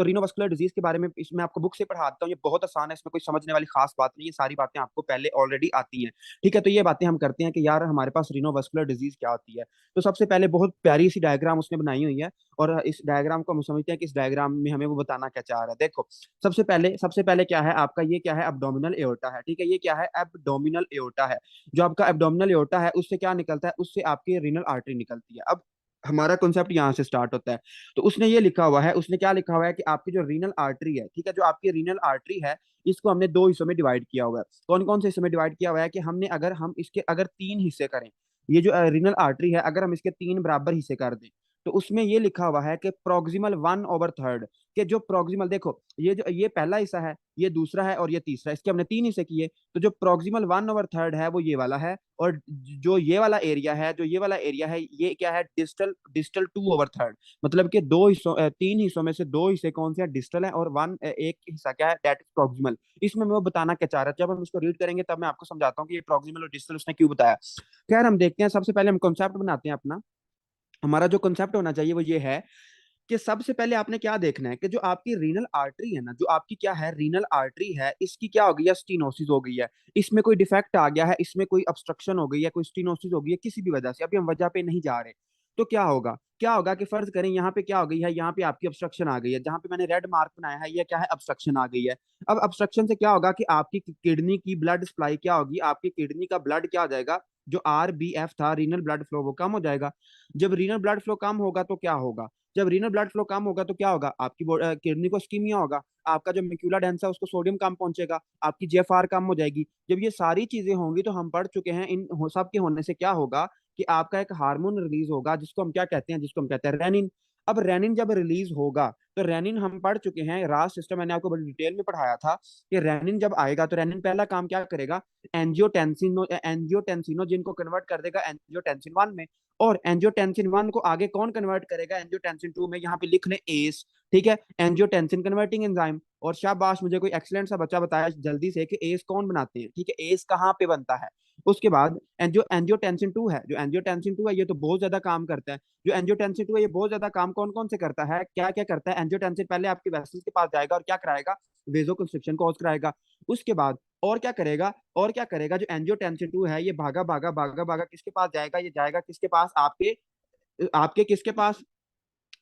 तो रीनोवास्कुलर डिजीज के बारे में इसमें आपको बुक से पढ़ाता हूँ, ये बहुत आसान है, इसमें कोई समझने वाली खास बात नहीं है, सारी बातें आपको पहले ऑलरेडी आती हैं। ठीक है, तो ये बातें हम करते हैं कि यार हमारे पास रीनोवास्कुलर डिजीज क्या होती है। तो सबसे पहले बहुत प्यारी सी डायग्राम उसने बनाई हुई है, और इस डायग्राम को हम समझते हैं कि इस डायग्राम में हमें वो बताना क्या चाह रहा है। देखो, सबसे पहले क्या है आपका, ये क्या है, एब्डोमिनल एओर्टा है। ठीक है, ये क्या है, एब्डोमिनल एओर्टा है। जो आपका एब्डोमिनल एओर्टा है उससे क्या निकलता है, उससे आपकी रीनल आर्टरी निकलती है। अब हमारा कॉन्सेप्ट यहाँ से स्टार्ट होता है। तो उसने ये लिखा हुआ है, उसने क्या लिखा हुआ है कि आपकी जो रीनल आर्टरी है, ठीक है, जो आपकी रीनल आर्टरी है, इसको हमने दो हिस्सों में डिवाइड किया हुआ है। कौन कौन से हिस्सों में डिवाइड किया हुआ है कि हमने अगर हम इसके अगर तीन हिस्से करें, ये जो रीनल आर्टरी है, अगर हम इसके तीन बराबर हिस्से कर दें, तो उसमें ये लिखा हुआ है कि प्रोक्सिमल 1/3, कि जो प्रोक्सिमल, देखो ये पहला हिस्सा है, ये दूसरा है और ये तीसरा, इसके हमने तीन हिस्से किए। तो जो प्रोक्सिमल 1/3 है वो ये वाला है, और जो ये वाला एरिया है, ये क्या है, डिस्टल डिस्टल 2/3। मतलब कि तीन हिस्सों में से दो हिस्से कौन से हैं, डिस्टल है, और एक हिस्सा क्या है, दैट इज प्रोक्सिमल। इसमें मैं वो बताना क्या चाह रहा था, जब हम इसको रीड करेंगे तब मैं आपको समझाता हूँ कि ये प्रोक्सिमल और डिस्टल उसने क्यों बताया। खैर, हम देखते हैं, सबसे पहले हम कॉन्सेप्ट बनाते हैं अपना। हमारा जो कॉन्सेप्ट होना चाहिए वो ये है कि सबसे पहले आपने क्या देखना है कि जो आपकी रीनल आर्टरी है ना, जो आपकी क्या है, रीनल आर्टरी है, इसकी क्या हो गई है, स्टीनोसिस हो गई है। इसमें कोई डिफेक्ट आ गया है, इसमें कोई ऑब्स्ट्रक्शन हो गई है, कोई स्टीनोसिस हो गई है किसी भी वजह से, अभी हम वजह पे नहीं जा रहे। तो क्या होगा कि फर्ज करें यहाँ पे क्या हो गई है, यहाँ पे आपकी ऑब्स्ट्रक्शन आ गई है, जहां पे मैंने रेड मार्क बनाया है ये क्या है, ऑब्स्ट्रक्शन आ गई है। अब ऑब्स्ट्रक्शन से क्या होगा कि आपकी किडनी की ब्लड सप्लाई क्या होगी, आपकी किडनी का ब्लड क्या हो जाएगा, जो RBF था, रीनल ब्लड फ्लो, वो कम हो जाएगा। जब रीनल ब्लड फ्लो कम होगा तो क्या होगा, जब रीनल ब्लड फ्लो कम होगा तो क्या होगा, आपकी किडनी को स्कीमिया होगा, आपका जो मेक्यूला डेंस है उसको सोडियम कम पहुंचेगा, आपकी GFR कम हो जाएगी। जब ये सारी चीजें होंगी तो हम पढ़ चुके हैं, सब के होने से क्या होगा कि आपका एक हार्मोन रिलीज होगा, जिसको हम कहते हैं रेनिन। अब रेनिन जब रिलीज होगा, तो रेनिन हम पढ़ चुके हैं, रास सिस्टम मैंने आपको बड़ी डिटेल में पढ़ाया था कि रेनिन जब आएगा तो रेनिन पहला काम क्या करेगा, एंजियोटेंसिनो जिनको कन्वर्ट कर देगा एंजियोटेंसिन 1 में। और एंजियोटेंसिन 1 को आगे कौन कन्वर्ट करेगा, एंजियोटेंसिन 2 में, यहाँ पे लिख लें एस। ठीक है, एंजियोटेंसिन कन्वर्टिंग एंजाइम। और शाबाश, मुझे कोई एक्सीलेंट सा बच्चा बताया जल्दी से कि एस कौन बनाते हैं। ठीक है, एस कहाँ पे बनता है। उसके बाद एंजियोटेंसिन 2 है, ये तो बहुत ज्यादा काम करता है। जो एंजियोटेंसिन 2 है, ये बहुत ज्यादा काम कौन कौन से करता है, क्या क्या करता है। एंजियोटेंसिन पहले आपके वेसल्स के पास जाएगा और क्या कराएगा, वेजो कंस्ट्रिक्शन कॉज कराएगा। उसके बाद और क्या करेगा, जो एंजियोटेंसिन 2 है, ये भागा भागा भागा भागा किसके पास जाएगा, ये जाएगा किसके पास, आपके आपके किसके पास,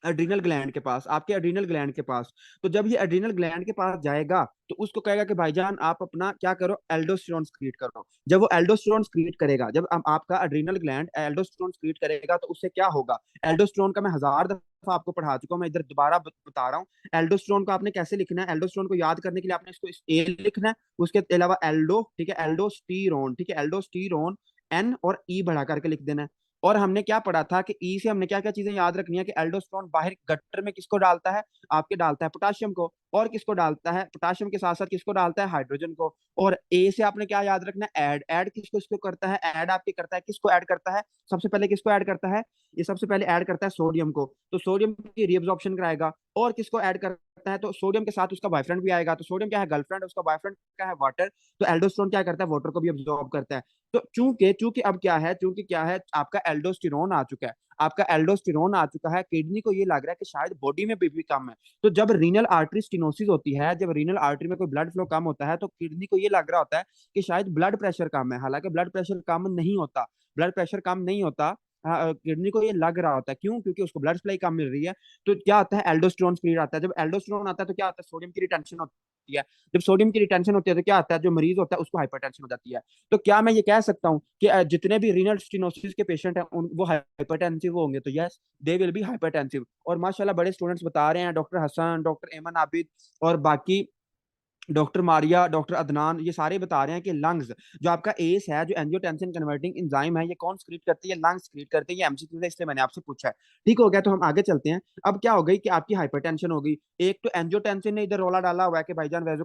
एड्रीनल ग्लैंड के पास, आपके एड्रीनल ग्लैंड के पास। तो जब ये एड्रीनल ग्लैंड के पास जाएगा तो उसको कहेगा कि भाईजान आप अपना क्या करो, एल्डोस्टेरोन क्रिएट करो। जब वो एल्डोस्टेरोन क्रिएट करेगा, जब आपका एड्रीनल ग्लैंड एल्डोस्टेरोन क्रिएट करेगा, तो उससे क्या होगा, एल्डोस्टेरोन का मैं 1000 दफा आपको पढ़ा चुका हूं, मैं इधर दोबारा बता रहा हूँ। एल्डोस्टेरोन को आपने कैसे लिखना है, एल्डोस्टेरोन को याद करने के लिए आपने इसको ए लिखना है, उसके अलावा एल्डो, ठीक है, एल्डोस्टीरोन, ठीक है, एल्डोस्टीरोन, N और E बढ़ा करके लिख देना है। और हमने क्या पढ़ा था कि ई से हमने क्या क्या चीजें याद रखनी है कि एल्डोस्टेरोन बाहर गटर में किसको डालता है, आपके डालता है पोटाशियम को। और किसको डालता है, पोटाशियम के साथ साथ किसको डालता है, हाइड्रोजन को। और ए से आपने क्या याद रखना है, ऐड ऐड किसको इसको करता है, ऐड आपके करता है, किसको ऐड करता है, सबसे पहले किसको ऐड करता है, ये सबसे पहले ऐड करता है सोडियम को। तो सोडियम की रीअब्जॉर्प्शन कराएगा। और किसको ऐड करता है, तो सोडियम के साथ उसका बॉयफ्रेंड भी आएगा। तो सोडियम क्या है, गर्लफ्रेंड, उसका बॉयफ्रेंड क्या है, वाटर। तो एल्डोस्टेरोन क्या करता है, वाटर को भी अब्जॉर्ब करता है। तो चूंकि चूंकि अब क्या है, आपका एल्डोस्टेरोन आ चुका है, किडनी को ये लग रहा है कि शायद बॉडी में भी कम है। तो जब रीनल आर्टरी स्टिनोसिस होती है, जब रीनल आर्टरी में कोई ब्लड फ्लो कम होता है, तो किडनी को ये लग रहा होता है कि शायद ब्लड प्रेशर कम है। हालांकि ब्लड प्रेशर कम नहीं होता, ब्लड प्रेशर कम नहीं होता। किडनी को ये लग रहा होता है, क्यों, क्योंकि उसको ब्लड सप्लाई कम मिल रही है। तो क्या होता है, एल्डोस्टेरोन स्पीड आता है। जब एल्डोस्टेरोन आता है तो क्या होता है, सोडियम की रिटेंशन होती है। जब सोडियम की रिटेंशन होती है तो क्या होता है, जो मरीज होता है उसको हाइपरटेंशन हो जाती है। तो क्या मैं ये कह सकता हूँ कि जितने भी रीनल स्टिनोसिस के पेशेंट हैं वो हाइपरटेंसिव होंगे, तो yes, they will be hypertensive. और माशाल्लाह बड़े स्टूडेंट्स बता रहे हैं, डॉक्टर हसन, डॉक्टर एमन आबिद और बाकी डॉक्टर मारिया, डॉक्टर अदनान, ये सारे बता रहे हैं कि लंग्स, जो आपका एस है, जो एंजियोटेंसिन कन्वर्टिंग एंजाइम है, ये कौन सीक्रेट करती है, लंग्स सीक्रेट करते हैं। ये एमसीक्यू है, इसलिए मैंने आपसे पूछा है। ठीक हो गया, तो हम आगे चलते हैं। अब क्या हो गई कि आपकी हाइपरटेंशन हो गई। एक तो एंजियोटेंसिन ने इधर रोला डाला हुआ है कि भाईजान वेजो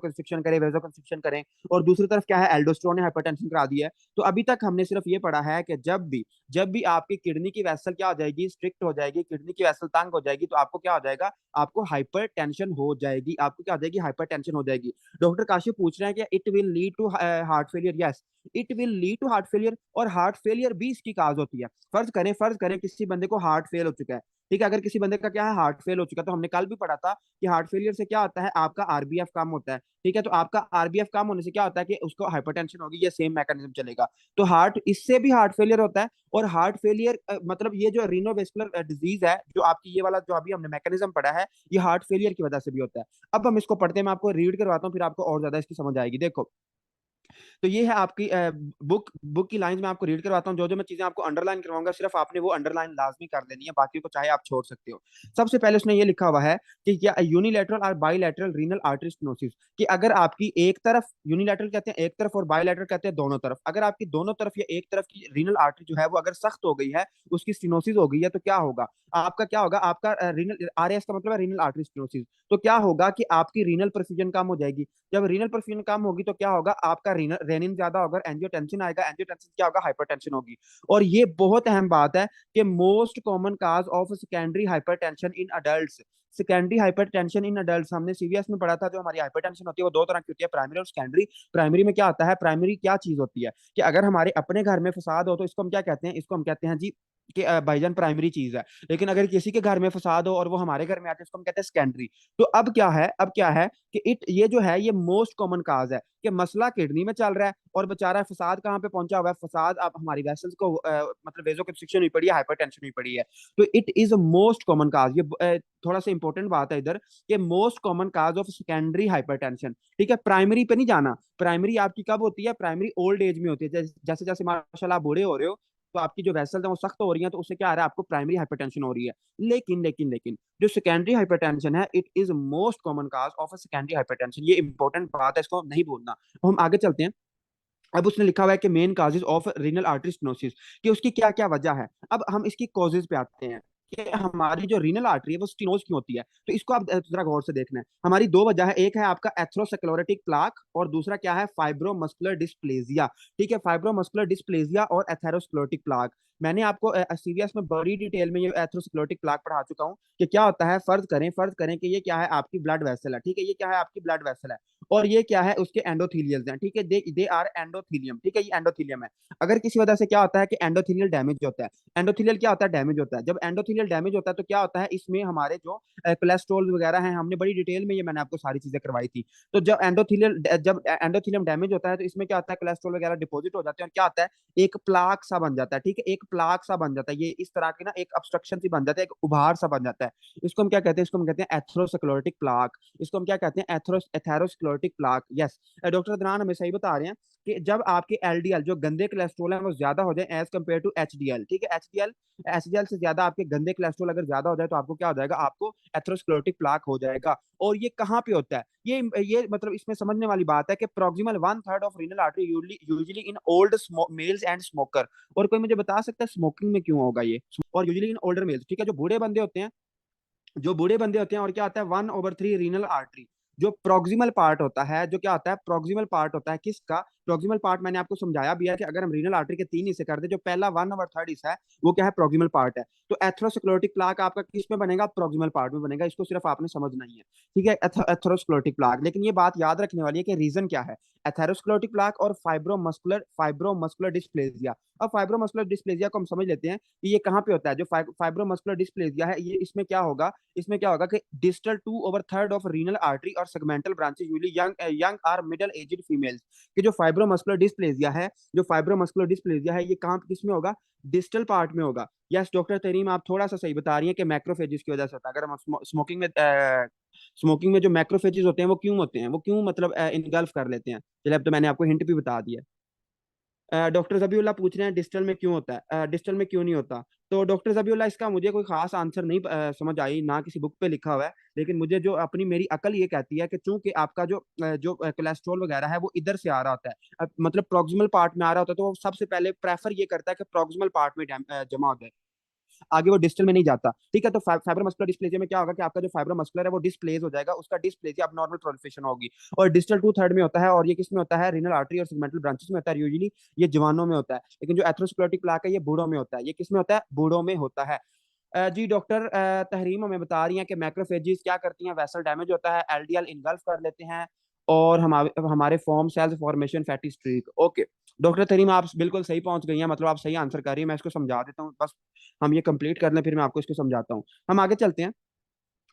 करें, और दूसरी तरफ क्या है, एल्डोस्टेरोन ने हाइपरटेंशन करा दिया है। तो अभी तक हमने सिर्फ ये पढ़ा है कि जब भी आपकी किडनी की वेसल क्या हो जाएगी, स्ट्रिक्ट हो जाएगी, किडनी की वेसल तंग हो जाएगी, तो आपको क्या हो जाएगा, आपको हाइपरटेंशन हो जाएगी, आपको क्या हो जाएगी, हाइपरटेंशन हो जाएगी। डॉक्टर काशिफ पूछ रहे हैं कि it will lead to heart failure, yes, it will lead to heart failure. और हार्ट फेलियर भी इसकी काज होती है। फर्ज करें किसी बंदे को हार्ट फेल हो चुका है, ठीक है। अगर किसी बंदे का क्या है हार्ट फेल हो चुका, तो हमने कल भी पढ़ा था कि हार्ट फेलियर से क्या होता है, आपका आरबीएफ कम होता है। ठीक है, तो आपका आरबीएफ कम होने से क्या होता है कि उसको हाइपरटेंशन होगी, ये सेम मैकेनिज्म चलेगा। तो हार्ट, इससे भी हार्ट फेलियर होता है। और हार्ट फेलियर मतलब ये जो रीनोवेस्कुलर डिजीज है, जो आपकी ये वाला जो अभी हमने मैकेनिज्म पढ़ा है, ये हार्ट फेलियर की वजह से भी होता है। अब हम इसको पढ़ते हैं, मैं आपको रीड करवाता हूँ, फिर आपको और ज्यादा इसकी समझ आएगी। देखो, तो ये है आपकी बुक बुक की लाइन में आपको रीड करवाता हूँ। जो जो मैं चीजें आपको अंडरलाइन करवाऊंगा, सिर्फ आपने वो अंडरलाइन लाजमी कर लेनी है, बाकी को चाहे आप छोड़ सकते हो। सबसे पहले उसने ये लिखा हुआ है कि क्या यूनिलेटरल और बाइलेटरल रीनल आर्टरी स्टेनोसिस, कि अगर आपकी एक तरफ, यूनिलेटरल कहते हैं एक तरफ और बाइलेटरल कहते हैं दोनों तरफ, अगर आपकी दोनों तरफ या एक तरफ की रीनल आर्टरी जो है वो अगर सख्त हो गई है, उसकी स्टेनोसिस हो गई है, तो क्या होगा आपका, क्या होगा आपका रीनल, आरएस का मतलब है रीनल आर्टरी स्टेनोसिस। तो क्या होगा कि आपकी रीनल परफ्यूजन कम हो जाएगी। जब रीनल परफ्यूजन कम होगी तो क्या होगा, आपका रीनल रेनिन ज्यादा होगा, एंजियोटेंसिन आएगा, एंजियोटेंसिन क्या होगा, हाइपरटेंशन होगी। और ये बहुत अहम बात है कि most common cause of secondary hypertension in adults, secondary hypertension in adults, हमने सीवीएस में पढ़ा था, जो हमारी हाइपरटेंशन होती है वो दो तरह की होती है, प्राइमरी और सेकेंडरी। प्राइमरी में क्या होता है, प्राइमरी क्या चीज होती है कि अगर हमारे अपने घर में फसाद हो तो इसको हम क्या कहते हैं, इसको हम कहते हैं जी कि भाईजान प्राइमरी चीज है। लेकिन अगर किसी के घर में फसाद हो और वो हमारे घर में आते हैं, इसको हम कहते हैं सेकेंडरी। तो अब क्या है कि ये जो है ये मोस्ट कॉमन काज है कि मसला किडनी में चल रहा है और बेचारा फसाद कहाँ पे पहुंचा हुआ है, फसाद अब हमारी वेसल्स को मतलब वेजो कंस्ट्रिक्शन हुई पड़ी है, हाइपरटेंशन हुई पड़ी है। तो it is a most common cause, ये थोड़ा सा इंपॉर्टेंट बात है इधर, कि most common cause of secondary hypertension. ठीक है, प्राइमरी पे नहीं जाना। प्राइमरी आपकी कब होती है, प्राइमरी ओल्ड एज में होती है, जैसे जैसे माशाल्लाह आप बूढ़े हो रहे हो, तो आपकी जो वेसल्स है वो सख्त हो रही है, तो उससे क्या आ रहा है, आपको प्राइमरी हाइपरटेंशन हो रही है। लेकिन जो सेकेंडरी हाइपरटेंशन है, it is most common cause of a secondary hypertension. ये इंपॉर्टेंट बात है, इसको नहीं भूलना। तो हम आगे चलते हैं। अब उसने लिखा हुआ है कि main causes of renal artery stenosis, कि उसकी क्या क्या वजह है। अब हम इसकी कॉजेज पे आते हैं कि हमारी जो रीनल आर्टरी है वो स्टिनोज क्यों होती है। तो इसको आप जरा गौर से देखना है। हमारी दो वजह है, एक है आपका एथेरोस्क्लेरोटिक प्लाक और दूसरा क्या है, फाइब्रोमस्कुलर डिस्प्लेजिया। ठीक है, फाइब्रोमस्कुलर डिस्प्लेजिया और एथेरोस्क्लेरोटिक प्लाक। मैंने आपको सीवीएस में बड़ी डिटेल में ये एथेरोस्क्लेरोटिक प्लाक पढ़ा चुका हूँ कि क्या होता है। फर्ज करें कि ये क्या है, आपकी ब्लड वेसल है। ठीक है, ये क्या है, आपकी ब्लड वेसल है, और ये क्या है, उसके एंडोथीलियल्स हैं। ठीक है, दे आर एंडोथीलियम। ठीक है, ये एंडोथीलियम है। अगर किसी वजह से क्या होता है कि एंडोथीलियल डैमेज होता है, एंडोथीलियल क्या होता है, डैमेज होता है। जब एंडोथीलियल डैमेज होता है तो क्या होता है, इसमें हमारे जो कोलेस्ट्रॉल वगैरह हैं, हमने बड़ी डिटेल में ये मैंने आपको सारी चीजें करवाई थी। तो जब एंडोथीलियम डैमेज होता है तो इसमें क्या होता है, कोलेस्ट्रॉल वगैरह डिपॉजिट हो जाते हैं, और क्या होता है, एक प्लाक सा बन जाता है। ठीक है, एक प्लाक सा बन जाता है, ये इस तरह की ना एक ऑब्स्ट्रक्शन सी बन जाता है, एक उभार सा बन जाता है। इसको हम क्या कहते हैं, इसको हम कहते हैं एथेरोस्क्लेरोटिक प्लाक। इसको हम क्या कहते हैं, atherosclerotic plaque. Yes, doctor Adnan हमें सही बता रहे हैं कि जब आपके एलडीएल जो गंदे कोलेस्ट्रॉल है वो ज्यादा हो जाए एज कम्पेयर टू एचडीएल। ठीक है, एचडीएल से ज्यादा आपके गंदे कोलेस्ट्रॉल अगर ज्यादा हो जाए तो आपको क्या हो जाएगा, आपको एथेरोस्क्लेरोटिक प्लाक हो जाएगा। और ये कहाँ पे होता है, ये मतलब इसमें समझने वाली बात है कि proximal one third of renal artery usually in old mails and smoker. और कोई मुझे बता सकता है स्मोकिंग में क्यों होगा ये, और यूजुअली इन ओल्डर मेल्स। ठीक है, जो बूढ़े बंदे होते हैं, और क्या होता है, 1/3 रीनल आर्टरी, जो प्रोक्सिमल पार्ट होता है, जो क्या होता है, प्रोक्सिमल पार्ट होता है किसका, प्रोक्सिमल पार्ट मैंने आपको समझाया भी है कि अगर हम रीनल आर्टरी के 3 हिस्से कर दे, जो पहला 1/3 हिस्सा है वो क्या है, प्रोक्सिमल पार्ट है। तो एथेरोस्क्लेरोटिक प्लाक आपका किस में बनेगा, प्रोक्सिमल पार्ट में बनेगा। इसको सिर्फ आपने समझना ही है। ठीक है, एथेरोस्क्लेरोटिक प्लाक। लेकिन ये बात याद रखने वाली है कि रीजन क्या है, एथेरोस्क्लेरोटिक प्लाक और फाइब्रोमस्कुलर डिस्प्लेजिया। अब फाइब्रोमस्कुलर डिस्प्लेजिया को हम समझ लेते हैं कि ये कहाँ पे होता है। जो फाइब्रोमस्कुलर डिस्प्लेजिया है, ये इसमें क्या होगा कि डिस्टल 2/3 ऑफ रीनल आर्टरी और segmental branches usually young or middle aged females. कि जो फाइब्रोमस्कुलर डिस्प्लेजिया है, ये कहाँ किस में होगा, डिस्टल पार्ट में होगा। यस डॉक्टर तरीम, आप थोड़ा सा सही बता रही हैं कि मैक्रोफेजिस की वजह से होता है। अगर हम स्मोकिंग में जो मैक्रोफेजिस होते हैं वो क्यों होते हैं, वो क्यों मतलब इनगल्फ कर लेते हैं। चलिए, अब तो मैंने आपको हिंट भी बता दिया। डॉक्टर जबीउल्लाह पूछ रहे हैं डिस्टल में क्यों होता है, डिस्टल में क्यों नहीं होता। तो डॉक्टर जबीउल्लाह, इसका मुझे कोई खास आंसर नहीं समझ आई, ना किसी बुक पे लिखा हुआ है। लेकिन मुझे जो अपनी मेरी अकल ये कहती है कि चूंकि आपका जो कोलेस्ट्रॉल वगैरह है वो इधर से आ रहा होता है, मतलब प्रोक्सिमल पार्ट में आ रहा होता है, तो वो सबसे पहले प्रेफर ये करता है कि प्रोक्सिमल पार्ट में जमा हो जाए, आगे वो डिस्टल में नहीं जाता। ठीक है, तो फाइबर मस्कुलर डिस्प्लेजिया में क्या होगा कि आपका जो फाइबर मस्कुलर है वो डिस्प्लेस हो जाएगा, उसका डिस्प्लेजिया अब नॉर्मल प्रोलिफरेशन होगी। और डिस्टल 2/3 में होता है, और ये किस में होता है, रीनल आर्टरी और सेगमेंटल ब्रांचेस में होता है यूजुअली। ये जवानों में होता है। लेकिन जो एथेरोस्क्लेरोटिक प्लाक है ये बूढ़ों में होता है। ये किस में होता है, बूढ़ों में होता है। जी डॉक्टर तहरीम हमें बता रही हैं कि मैक्रोफेजिस क्या करती हैं, वेसल डैमेज होता है, एलडीएल इनगल्फ कर लेते हैं, और हमारे हमारे foam cells formation fatty streak. Okay doctor Tarim, आप बिल्कुल सही पहुंच गई हैं, मतलब आप सही आंसर कर रही हैं। मैं इसको समझा देता हूँ, बस हम ये कंप्लीट कर लें फिर मैं आपको इसको समझाता हूँ। हम आगे चलते हैं।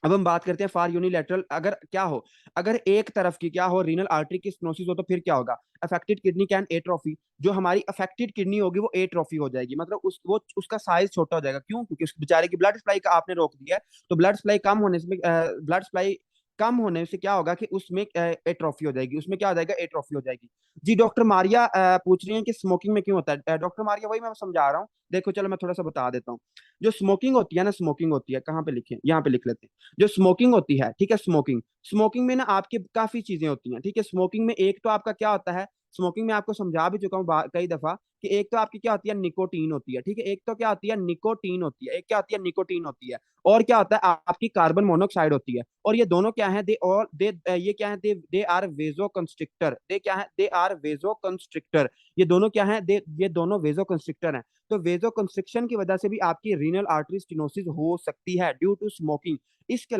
अब हम बात करते हैं फॉर यूनिलेटरल, अगर क्या हो, अगर एक तरफ की क्या हो रीनल आर्टरी की स्टेनोसिस हो तो फिर क्या होगा? अफेक्टेड किडनी कैन एट्रोफी, जो हमारी अफेक्टेड किडनी होगी वो एट्रोफी हो जाएगी, मतलब वो उसका साइज छोटा हो जाएगा। क्यों? क्योंकि उस बेचारे की ब्लड सप्लाई का आपने रोक दिया है। तो ब्लड सप्लाई कम होने से ब्लड सप्लाई कम होने से क्या होगा कि उसमें एट्रोफी हो जाएगी, उसमें क्या हो जाएगा? एट्रोफी हो जाएगी। जी डॉक्टर मारिया पूछ रही हैं कि स्मोकिंग में क्यों होता है। डॉक्टर मारिया वही मैं समझा रहा हूँ, देखो चलो मैं थोड़ा सा बता देता हूँ। जो स्मोकिंग होती है ना, स्मोकिंग होती है, कहाँ पे लिखे, यहाँ पे लिख लेते हैं। जो स्मोकिंग होती है, ठीक है, स्मोकिंग, स्मोकिंग में ना आपके काफी चीजें होती हैं, ठीक है। स्मोकिंग में एक तो आपका क्या होता है, स्मोकिंग में आपको समझा भी चुका हूँ कई दफा कि एक तो आपकी क्या होती है, निकोटीन होती है, ठीक है। एक तो क्या होती है, निकोटीन होती है, एक क्या होती है, निकोटीन होती है। और क्या होता है, आपकी कार्बन मोनोऑक्साइड होती है। और ये दोनों क्या है, दे और दे ये क्या है, दे आर वेजो कंस्ट्रिक्टर, दे क्या है, दे आर वेजो कंस्ट्रिक्टर। ये दोनों क्या है, दे ये दोनों वेजो कंस्ट्रिक्टर हैं। तो वेजो कंस्ट्रिक्शन की वजह से भी आपकी रीनल आर्टरी स्टेनोसिस हो सकती है ड्यू टू स्मोकिंग। इसके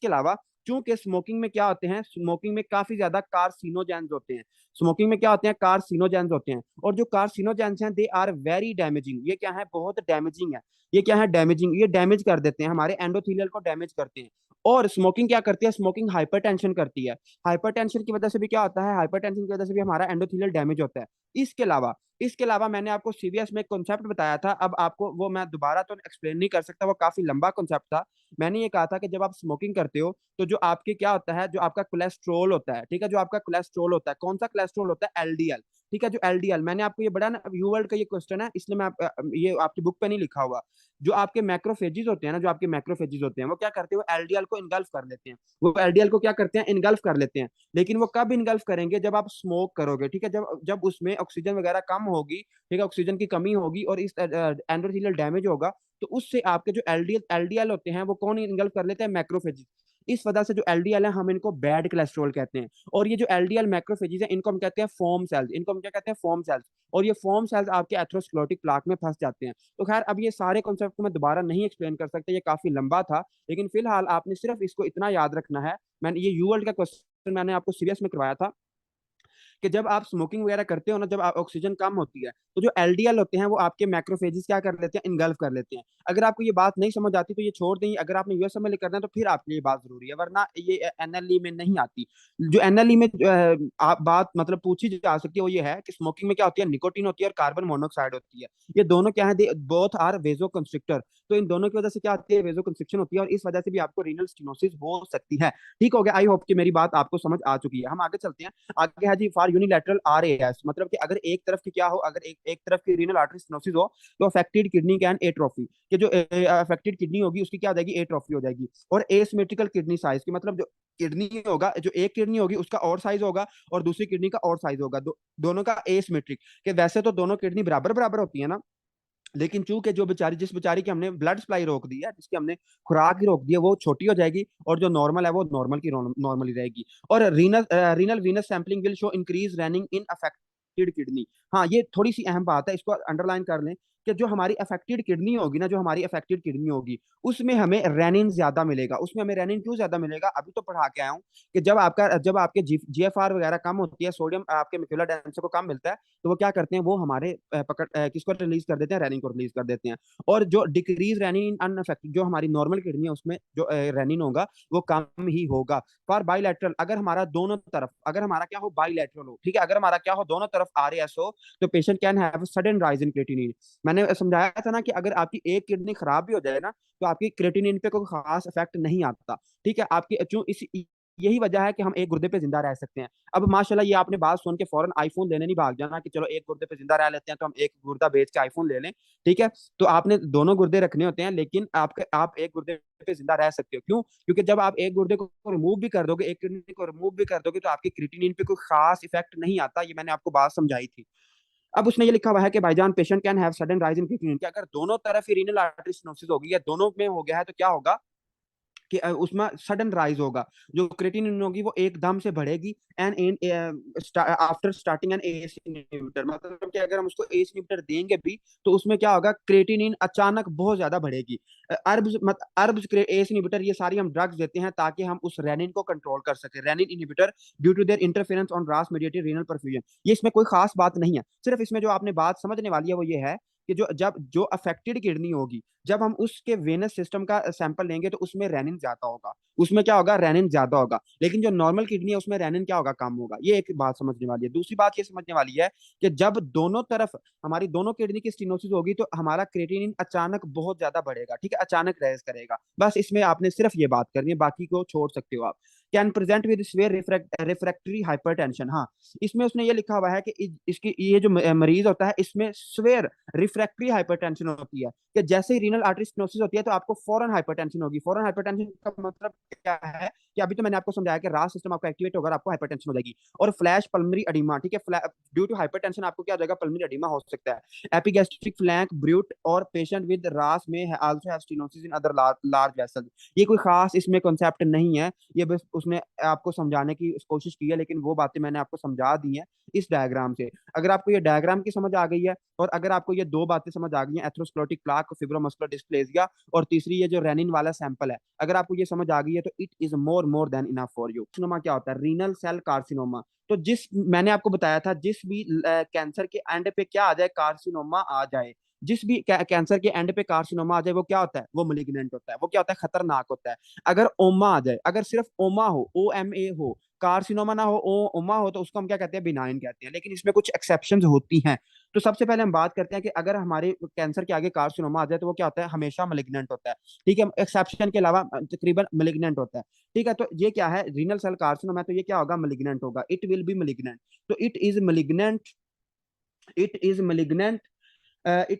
अलावा चूंकि स्मोकिंग में क्या होते हैं, स्मोकिंग में काफी ज्यादा कार्सिनोजेंस होते हैं। स्मोकिंग में क्या होते हैं, कार्सिनोजेंस होते हैं। और जो कार्सिनोजेंस हैं दे आर वेरी डैमेजिंग, ये क्या है, बहुत डैमेजिंग है। ये क्या है, डैमेजिंग, ये डैमेज कर देते हैं, हमारे एंडोथेलियल को डैमेज करते हैं। और स्मोकिंग क्या करती है, स्मोकिंग हाइपरटेंशन करती है। हाइपरटेंशन की वजह से भी क्या होता है, हाइपरटेंशन की वजह से भी हमारा एंडोथेलियल डैमेज होता है। इसके अलावा मैंने आपको सीवीएस में एक कॉन्सेप्ट बताया था, अब आपको वो मैं दोबारा तो एक्सप्लेन नहीं कर सकता, वो काफी लंबा कॉन्सेप्ट था। मैंने ये कहा था कि जब आप स्मोकिंग करते हो तो जो आपके क्या होता है, जो आपका कोलेस्ट्रोल होता है, ठीक है, जो आपका कोलेस्ट्रोल होता है, कौन सा कोलेस्ट्रोल होता है, एलडीएल। ठीक है, जो एलडीएल, मैंने आपको ये बड़ा ना, यू वर्ल्ड का ये क्वेश्चन है इसलिए मैं ये आपकी बुक पे नहीं लिखा हुआ। जो आपके मैक्रोफेजिस होते हैं ना, जो आपके मैक्रोफेजिस होते हैं वो क्या करते हैं, वो एलडीएल को इनगल्फ कर लेते हैं। वो एलडीएल को क्या करते हैं, इनगल्फ कर लेते हैं। लेकिन वो कब इनगल्फ करेंगे, जब आप स्मोक करोगे, ठीक है, जब जब उसमें ऑक्सीजन वगैरह कम होगी, ठीक है, ऑक्सीजन की कमी होगी और इस एंडोथेलियल डैमेज होगा, तो उससे आपके जो एलडीएल एलडीएल होते हैं वो कौन इनगल्फ कर लेते हैं, मैक्रोफेजिस। इस वजह से जो एलडीएल है हम इनको बैड कोलेस्ट्रॉल कहते हैं। और ये जो एलडीएल मैक्रोफेजिस है इनको हम कहते हैं फॉर्म सेल्स, इनको हम क्या कहते हैं, फॉर्म सेल्स। और ये फॉर्म सेल्स आपके एथेरोस्क्लेरोटिक प्लाक में फंस जाते हैं। तो खैर अब ये सारे कॉन्सेप्ट को मैं दोबारा नहीं एक्सप्लेन कर सकता, ये काफी लंबा था। लेकिन फिलहाल आपने सिर्फ इसको इतना याद रखना है, मैंने ये यू वर्ल्ड का क्वेश्चन मैंने आपको सीरियस में करवाया था कि जब आप स्मोकिंग वगैरह करते हो ना, जब ऑक्सीजन कम होती है तो जो एलडीएल होते हैं वो आपके मैक्रोफेजेस क्या कर लेते हैं, इनगल्फ कर लेते हैं। अगर आपको ये बात नहीं समझ आती तो ये छोड़ दें, अगर आपने यूएसए में करना है तो फिर आपके लिए बात जरूरी है, वरना ये एनएलई में नहीं आती। जो एनएलई में आप बात मतलब पूछी जा सकती है वो ये है कि स्मोकिंग में क्या होती है, निकोटीन होती है और कार्बन मोनोऑक्साइड होती है। ये दोनों क्या है, बोथ आर वेजो कंस्ट्रिक्टर। तो इन दोनों की वजह से क्या होती है, वेजो कंस्ट्रिक्शन होती है और इस वजह से भी आपको रीनल स्टेनोसिस हो सकती है। ठीक हो गया, आई होप कि मेरी बात आपको समझ आ चुकी है। हम आगे चलते हैं। आगे है जी फॉर यूनिलैटरल आरएएस, मतलब कि अगर एक तरफ की क्या हो, अगर एक तरफ की रीनल आर्टरी स्टेनोसिस हो तो अफेक्टेड किडनी कैन एट्रोफी, कि जो अफेक्टेड किडनी होगी उसकी क्या हो जाएगी, एट्रोफी हो जाएगी। और एसिमेट्रिकल किडनी साइज की मतलब जो किडनी होगा, जो एक किडनी होगी उसका और साइज होगा और दूसरी किडनी का और साइज होगा, दोनों का एसिमेट्रिक। कि वैसे तो दोनों किडनी बराबर बराबर होती है ना, लेकिन चूंकि जो बेचारी जिस बेचारी की हमने ब्लड सप्लाई रोक दी है, जिसकी हमने खुराक ही रोक दी है, वो छोटी हो जाएगी और जो नॉर्मल है वो नॉर्मल की नॉर्मल ही रहेगी। और renal Venus sampling will show increase running in affected kidney. हाँ ये थोड़ी सी अहम बात है, इसको अंडरलाइन कर लें कि जो हमारी अफेक्टेड किडनी होगी ना, जो हमारी अफेक्टेड किडनी होगी उसमें हमें रेनिन ज्यादा मिलेगा। उसमें हमें रेनिन क्यों ज्यादा मिलेगा, अभी तो पढ़ा के आया हूँ कि जब आपके जीएफआर वगैरह कम होती है, सोडियम आपके मेक्यूलर डेंसिटी को कम मिलता है, तो वो क्या करते हैं, वो हमारे किसको रिलीज कर देते हैं, रेनिन को रिलीज कर देते हैं। और जो डिक्रीज रेनिन इन अनअफेक्टेड, जो हमारी नॉर्मल किडनी है उसमें जो रेनिन होगा वो कम ही होगा। फॉर बाइलेटरल, अगर हमारा दोनों तरफ, अगर हमारा क्या हो, बाइलेटरल हो, ठीक है, अगर हमारा क्या हो, दोनों तरफ आरएएस हो, तो patient can have sudden rise in creatinine. मैंने समझाया था ना कि अगर आपकी एक किडनी खराब भी हो जाए ना तो आपकी क्रेटिनिन पे कोई खास इफेक्ट नहीं आता। ठीक है, आपकी जो इस यही वजह है कि हम एक गुर्दे पे जिंदा रह सकते हैं। अब माशाल्लाह ये आपने बात सुन के फौरन आईफोन लेने नहीं भाग जाना कि चलो एक गुर्दे पे जिंदा रह लेते हैं तो हम एक गुर्दा बेच के आईफोन ले लें। ठीक है, तो आपने दोनों गुर्दे रखने होते हैं, लेकिन आप एक गुर्दे पे जिंदा रह सकते हो। क्यों? क्योंकि जब आप एक गुर्दे को रिमूव भी कर दोगे, एक किडनी को रिमूव भी कर दोगे, तो आपकी क्रिएटिनिन पे कोई खास इफेक्ट नहीं आता। ये मैंने आपको बात समझाई थी। अब उसने ये लिखा हुआ है कि भाईजान patient can have sudden rise in creatinine, कि अगर दोनों तरफ ही रीनल आर्टरी स्टेनोसिस होगी या दोनों में हो गया है तो क्या होगा कि उसमें सडन राइज होगा, जो क्रेटिनिन होगी वो एकदम से बढ़ेगी। And in after starting N ACE inhibitor, मतलब कि अगर हम उसको एस इनहिबिटर देंगे भी तो उसमें क्या होगा, क्रेटिनिन अचानक बहुत ज्यादा बढ़ेगी। अर्ब्स एस इनहिबिटर, ये सारी हम ड्रग्स देते हैं ताकि हम उस रेनिन को कंट्रोल कर सके। Renin inhibitor due to their interference on RAS mediated renal perfusion, ये इसमें कोई खास बात नहीं है। सिर्फ इसमें जो आपने बात समझने वाली है वो ये है कि जो अफेक्टेड किडनी होगी, जब हम उसके वेनस सिस्टम का सैंपल लेंगे तो उसमें रेनिन ज्यादा होगा, उसमें क्या होगा, रेनिन ज्यादा होगा। लेकिन जो नॉर्मल किडनी है उसमें रेनिन क्या होगा, कम होगा। ये एक बात समझने वाली है। दूसरी बात ये समझने वाली है कि जब दोनों तरफ हमारी दोनों किडनी की स्टेनोसिस होगी तो हमारा क्रेटिनिन अचानक बहुत ज्यादा बढ़ेगा, ठीक है, अचानक रेज करेगा। बस इसमें आपने सिर्फ ये बात करनी है, बाकी को छोड़ सकते हो आप। Can present with swear refractory hypertension, हाँ, इसमें उसने ये लिखा हुआ है कि इसकी ये जो मरीज होता है इसमें स्वेयर रिफ्रैक्टरी हाइपरटेंशन होती है, कि जैसे ही रीनल आर्टरी स्टेनोसिस होती है तो आपको फौरन हाइपरटेंशन होगी। फौरन हाइपरटेंशन का मतलब क्या है कि अभी तो मैंने आपको समझाया कि रास सिस्टम आपका एक्टिवेट होगा, आपको हाइपरटेंशन हो जाएगी। और फ्लैश पल्मोनरी एडिमा, ठीक है, ड्यू टू हाइपरटेंशन आपको क्या हो जाएगा, पल्मोनरी एडिमा हो सकता है। एपिगैस्ट्रिक फ्लैंक ब्रूट और पेशेंट विद रास में also have stenosis in other large vessel. ये कोई खास इसमें कॉन्सेप्ट नहीं है, ये बस उसने आपको समझाने की कोशिश की है, लेकिन वो बातें मैंने आपको समझा दी हैं इस डायग्राम से। अगर आपको ये डायग्राम की समझ आ गई है और अगर आपको ये दो बातें समझ आ गई हैं, एथेरोस्क्लेरोटिक प्लाक, फिब्रोमस्कुलर डिस्प्लेसिया, और तीसरी ये जो रेनिन वाला सैंपल है, अगर आपको ये समझ आ गई है तो it is more than enough for you. Carcinoma क्या होता है, रीनल सेल कार्सिनोमा। तो जिस मैंने आपको बताया था, जिस भी कैंसर के एंड पे क्या आ जाए, कार्सिनोमा आ जाए, जिस भी कैंसर के एंड पे कार्सिनोमा आ जाए वो क्या होता है, वो मलिग्नेंट होता है, वो क्या होता है, खतरनाक होता है। अगर ओमा आ जाए, अगर सिर्फ ओमा हो, ओ एम ए हो, कार्सिनोमा ना हो, ओ ओमा हो, तो उसको हम क्या कहते हैं, बिनाइन कहते हैं। लेकिन इसमें कुछ एक्सेप्शंस होती हैं। तो सबसे पहले हम बात करते हैं कि अगर हमारे कैंसर के आगे कार्सिनोमा आ जाए तो वो क्या होता है, हमेशा मलिग्नेंट होता है, ठीक है, एक्सेप्शन के अलावा तकरीबन मलिग्नेंट होता है। ठीक है, तो ये क्या है, रीनल सेल कार्सिनोमा है, तो ये क्या होगा, मलिग्नेंट होगा, इट विल बी मलिग्नेंट। तो it is malignant it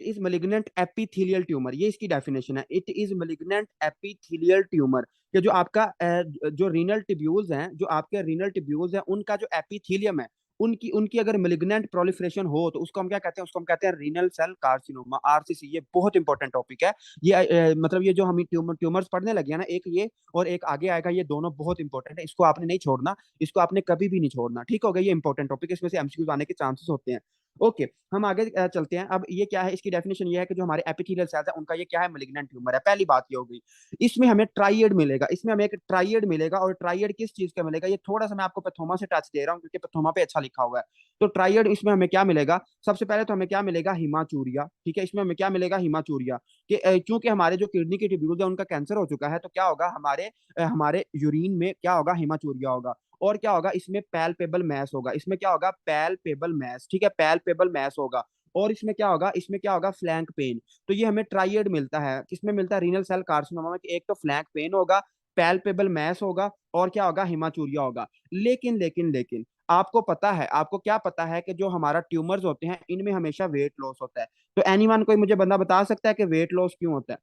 is malignant epithelial tumour, ये इसकी डेफिनेशन है, it is malignant epithelial tumour. कि जो आपका जो रीनल टिब्यूल्स हैं, जो आपके रीनल टिब्यूल्स हैं, उनका जो एपिथेलियम है, उनकी उनकी अगर मेलिग्नेंट प्रोलिफरेशन हो तो उसको हम क्या कहते हैं, उसको हम कहते हैं रीनल सेल कार्सिनोमा, आरसीसी। ये बहुत इंपॉर्टेंट टॉपिक है। ये मतलब ये जो हम ट्यूमर्स पढ़ने लगे हैं ना, एक ये और एक आगे आएगा, ये दोनों बहुत इंपॉर्टेंट है, इसको आपने नहीं छोड़ना, इसको आपने कभी भी नहीं छोड़ना, ठीक हो गया, ये इंपॉर्टेंट टॉपिक है, इसमें से एमसीक्यूज आने के चांसेस होते हैं। ओके, हम आगे चलते हैं। अब ये क्या है, इसकी डेफिनेशन ये है कि जो हमारे एपिथेलियल सेल्स है उनका ये क्या है, मेलिग्नेंट ट्यूमर है। पहली बात ये हो गई। इसमें हमें ट्राइएड मिलेगा, इसमें हमें एक ट्राइएड मिलेगा, और ट्राइएड किस चीज का मिलेगा, ये थोड़ा सा मैं आपको पैथोमा से टच दे रहा हूँ क्योंकि पैथोमा पे अच्छा लिखा हुआ है। तो ट्राइएड इसमें हमें क्या मिलेगा, सबसे पहले तो हमें क्या मिलेगा, हिमाचूरिया, ठीक है, इसमें हमें क्या मिलेगा, हिमाचूरिया। कि चूंकि हमारे जो किडनी के ट्यूब्यूल्स है उनका कैंसर हो चुका है, तो क्या होगा, हमारे यूरिन में क्या होगा, हिमाचूरिया होगा। और क्या होगा, इसमें पैल्पेबल मैस होगा, इसमें क्या होगा, पैल्पेबल मैस, ठीक है, पैल्पेबल मैस होगा। और इसमें क्या होगा, इसमें क्या होगा, फ्लैंक पेन। तो ये हमें ट्राइएड मिलता है, किसमें मिलता है, रीनल सेल कार्सिनोमा में, कि एक तो फ्लैंक पेन होगा, पैल्पेबल मैस होगा, और क्या होगा, हिमाचूरिया होगा। लेकिन आपको पता है, आपको क्या पता है कि जो हमारा ट्यूमर्स होते हैं इनमें हमेशा वेट लॉस होता है। तो एनीवन, कोई मुझे बंदा बता सकता है कि वेट लॉस क्यों होता है,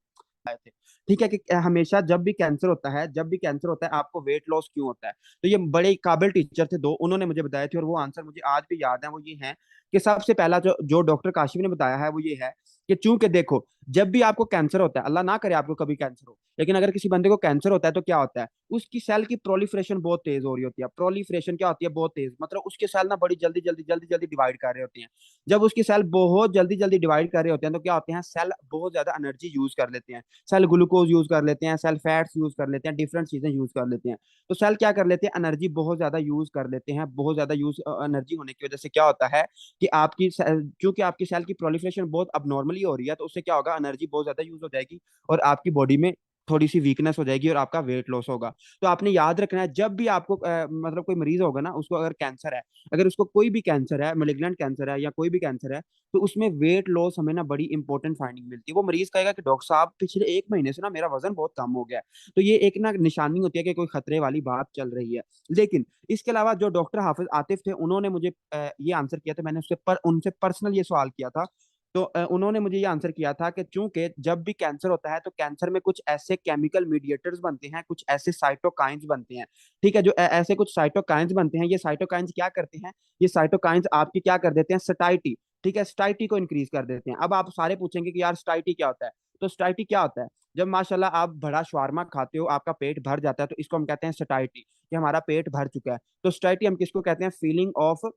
आए थे, ठीक है, कि हमेशा जब भी कैंसर होता है, जब भी कैंसर होता है, आपको वेट लॉस क्यों होता है। तो ये बड़े काबिल टीचर थे दो, उन्होंने मुझे बताए थे, और वो आंसर मुझे आज भी याद है। वो ये है कि सबसे पहला जो जो डॉक्टर काशिफ ने बताया है वो ये है कि चूंकि देखो, जब भी आपको कैंसर होता है, अल्लाह ना करे आपको कभी कैंसर हो, लेकिन अगर किसी बंदे को कैंसर होता है तो क्या होता है, उसकी सेल की प्रोलिफरेशन बहुत तेज हो रही होती है। प्रोलिफरेशन क्या होती है, बहुत तेज, मतलब उसके सेल ना बड़ी जल्दी जल्दी जल्दी जल्दी डिवाइड कर रहे होते हैं। जब उसकी सेल बहुत जल्दी जल्दी डिवाइड कर रहे होते हैं तो क्या होते हैं, सेल बहुत ज्यादा एनर्जी यूज कर लेते हैं, सेल ग्लूकोज यूज कर लेते हैं, सेल फैट्स यूज कर लेते हैं, डिफरेंट चीजें यूज कर लेते हैं। तो सेल क्या कर लेते हैं, एनर्जी बहुत ज्यादा यूज कर लेते हैं। बहुत ज्यादा यूज एनर्जी होने की वजह से क्या होता है कि क्योंकि आपकी सेल की प्रोलिफरेशन बहुत अब नॉर्मली हो रही है, तो उससे क्या होगा, एनर्जी बहुत ज्यादा यूज हो जाएगी, और आपकी बॉडी में थोड़ी सी वीकनेस हो जाएगी और आपका वेट लॉस होगा। तो आपने याद रखना है, जब भी आपको मतलब कोई मरीज होगा ना, उसको अगर कैंसर है, अगर उसको कोई भी कैंसर है, मेलिग्नेंट कैंसर है या कोई भी कैंसर है, तो उसमें वेट लॉस हमें ना बड़ी इंपॉर्टेंट फाइंडिंग मिलती है। वो मरीज कहेगा कि डॉक्टर साहब पिछले 1 महीने से ना मेरा वजन बहुत कम हो गया है। तो ये एक ना निशानी होती है कि कोई खतरे वाली बात चल रही है। लेकिन इसके अलावा जो डॉक्टर हाफिज आतिफ थे, उन्होंने मुझे ये आंसर किया था, मैंने उनसे पर्सनल ये सवाल किया था। तो उन्होंने मुझे ये आंसर किया था कि चूंकि जब भी कैंसर होता है तो कैंसर में कुछ ऐसे केमिकल मीडिएटर्स बनते हैं, कुछ ऐसे साइटोकाइंस बनते हैं, ठीक है, जो ऐसे कुछ साइटोकाइंस बनते हैं। ये साइटोकाइंस क्या करते हैं, ये साइटोकाइंस आपकी क्या कर देते हैं, सटाइटी, ठीक है, स्टाइटी को इंक्रीज कर देते हैं। अब आप सारे पूछेंगे कि यार स्टाइटी क्या होता है। तो स्टाइटी क्या होता है? जब माशाल्लाह आप बड़ा शावरमा खाते हो, आपका पेट भर जाता है, तो इसको हम कहते हैं सटाइटी, कि हमारा पेट भर चुका है। तो स्टाइटी हम किसको कहते हैं? फीलिंग ऑफ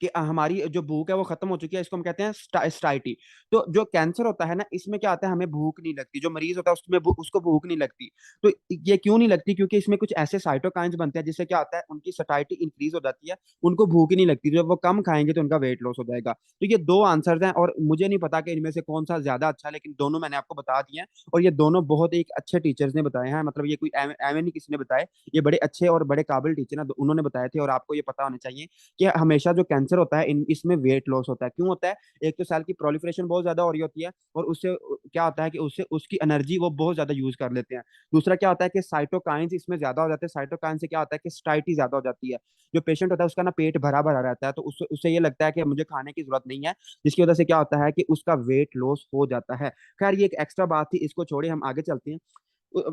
कि हमारी जो भूख है वो खत्म हो चुकी है, इसको हम कहते हैं स्टाइटी। तो जो कैंसर होता है ना, इसमें क्या होता है, हमें भूख नहीं लगती, जो मरीज होता है उसमें उसको भूख नहीं लगती। तो ये क्यों नहीं लगती? क्योंकि इसमें कुछ ऐसे साइटोकाइंस बनते हैं जिससे क्या होता है, उनकी सटाइटी इंक्रीज हो जाती है, उनको भूख ही नहीं लगती। जब वो कम खाएंगे तो उनका वेट लॉस हो जाएगा। तो ये दो आंसर्स हैं, और मुझे नहीं पता कि इनमें से कौन सा ज्यादा अच्छा है, लेकिन दोनों मैंने आपको बता दिए हैं। और ये दोनों बहुत एक अच्छे टीचर्स ने बताए हैं, मतलब ये कोई एवं नहीं किसी ने बताए, ये बड़े अच्छे और बड़े काबिल टीचर ना उन्होंने बताए थे। और आपको ये पता होना चाहिए कि हमेशा जो कैंसर होता है इसमें वेट लॉस होता है। क्यों होता है? एक तो सेल की प्रोलिफरेशन बहुत ज्यादा हो रही होती है, और उससे क्या होता है कि उससे उसकी एनर्जी वो बहुत ज्यादा यूज कर लेते हैं। दूसरा क्या होता है कि साइटोकाइंस इसमें ज्यादा हो जाते हैं। साइटोकाइन से क्या होता है कि स्टाइटी ज्यादा हो जाती है। जो पेशेंट होता है उसका ना पेट भरा भरा रहता है, तो उससे उससे ये लगता है कि मुझे खाने की जरूरत नहीं है, जिसकी वजह से क्या होता है कि उसका वेट लॉस हो जाता है। खैर ये एक एक्स्ट्रा बात थी, इसको छोड़े हम आगे चलते हैं।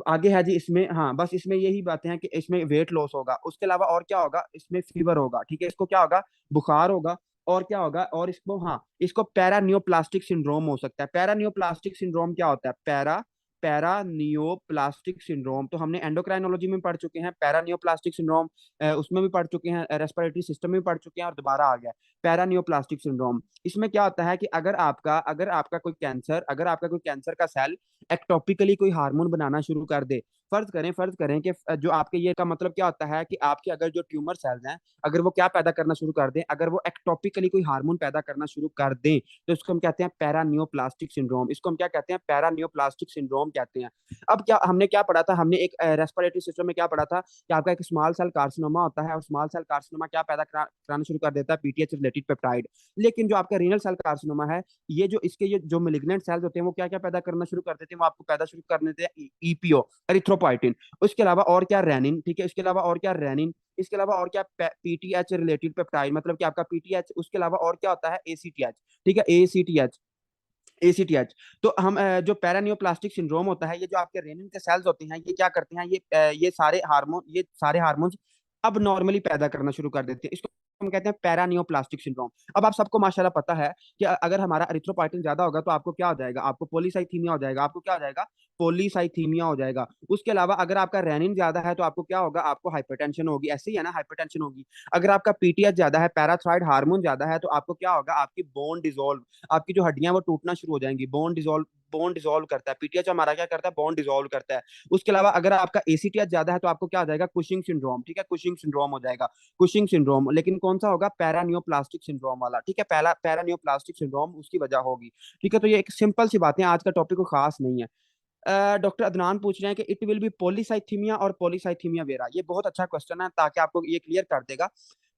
आगे है जी इसमें, हाँ बस इसमें यही बातें हैं कि इसमें वेट लॉस होगा, उसके अलावा और क्या होगा? इसमें फीवर होगा, ठीक है, इसको क्या होगा? बुखार होगा। और क्या होगा? और इसको, हाँ, इसको पैरानियोप्लास्टिक सिंड्रोम हो सकता है। पैरानियोप्लास्टिक सिंड्रोम क्या होता है? पैरानियोप्लास्टिक सिंड्रोम तो हमने एंडोक्राइनोलॉजी में पढ़ चुके हैं। पैरानियोप्लास्टिक सिंड्रोम उसमें भी पढ़ चुके हैं, रेस्पिरेटरी सिस्टम में भी पढ़ चुके हैं, और दोबारा आ गया पैरानियोप्लास्टिक सिंड्रोम। इसमें क्या होता है कि अगर आपका कोई कैंसर का सेल एक्टोपिकली कोई हार्मोन बनाना शुरू कर दे। फर्ज करें कि जो आपके, ये का मतलब क्या होता है कि आपके अगर जो ट्यूमर सेल्स हैं, अगर वो क्या पैदा करना शुरू कर दें, अगर वो एक्टोपिकली कोई हार्मोन पैदा करना शुरू कर दें, तो इसको हम कहते हैं पैरानियोप्लास्टिक सिंड्रोम। इसको हम क्या कहते हैं? पैरानियोप्लास्टिक सिंड्रोम कहते हैं। अब क्या हमने क्या पढ़ा था? हमने एक रेस्पिरेटरी सिस्टम में क्या पढ़ा था कि आपका एक स्मॉल सेल कार्सिनोमा होता है, और स्मॉल सेल कार्सिनोमा क्या पैदा कराना शुरू कर देता है? PTH related peptide. लेकिन जो आपका रीनल सेल कार्सिनोमा है, ये जो मेलिग्नेंट सेल्स होते हैं, वो क्या क्या पैदा करना शुरू कर देते हैं? वो आपको पैदा शुरू कर देते हैं ईपीओ, एरिथ्रोपोइटिन। उसके अलावा और क्या? रेनिन, ठीक है, इसके अलावा और क्या? रेनिन। इसके अलावा और क्या? पीटीएच रिलेटेड पेप्टाइड, मतलब कि आपका पीटीएच। उसके अलावा और क्या होता है? एसीटीएच, ठीक है, एसीटीएच। एसीटीएच। तो हम जो पैरानियोप्लास्टिक सिंड्रोम होता है, ये जो आपके रेनिन के सेल्स होते हैं, ये क्या करते हैं? ये सारे हार्मोन अब नॉर्मली पैदा करना शुरू कर देते हैं। इसको हम कहते हैं पैरानियोप्लास्टिक सिंड्रोम। अब आप सबको माशाल्लाह पता है कि अगर हमारा एरिथ्रोपोइटिन ज्यादा होगा तो आपको क्या हो जाएगा? आपको पॉलीसाइथीमिया हो जाएगा। आपको क्या हो जाएगा? पॉलीसाइथीमिया हो जाएगा। उसके अलावा अगर आपका रेनिन ज्यादा है तो आपको क्या होगा? आपको हाइपरटेंशन होगी। ऐसे ही है ना, हाइपरटेंशन होगी। अगर आपका पीटीएच ज्यादा है, पैराथायराइड हार्मोन ज्यादा है, तो आपको क्या होगा? आपकी बोन डिसॉल्व, आपकी जो हड्डियां वो टूटना शुरू हो जाएंगी। बोन डिसॉल्व करता है पीटीएच, हमारा क्या करता है? बोन डिसॉल्व करता है। उसके अलावा अगर आपका एसीटीएच ज्यादा है तो आपको क्या हो जाएगा? कुशिंग सिंड्रोम, ठीक है, कुशिंग सिंड्रोम हो जाएगा। कुशिंग सिंड्रोम, लेकिन कौन सा होगा? पैरानियोप्लास्टिक सिंड्रोम वाला, ठीक है, पहला पैरानियोप्लास्टिक सिंड्रोम उसकी वजह होगी। ठीक है, तो ये एक सिंपल सी बातें, आज का टॉपिक को खास नहीं है। डॉक्टर अदनान पूछ रहे हैं कि इट विल बी पॉलीसाइथीमिया और पॉलीसाइथीमिया वेरा। ये बहुत अच्छा क्वेश्चन है, ताकि आपको ये क्लियर कर देगा।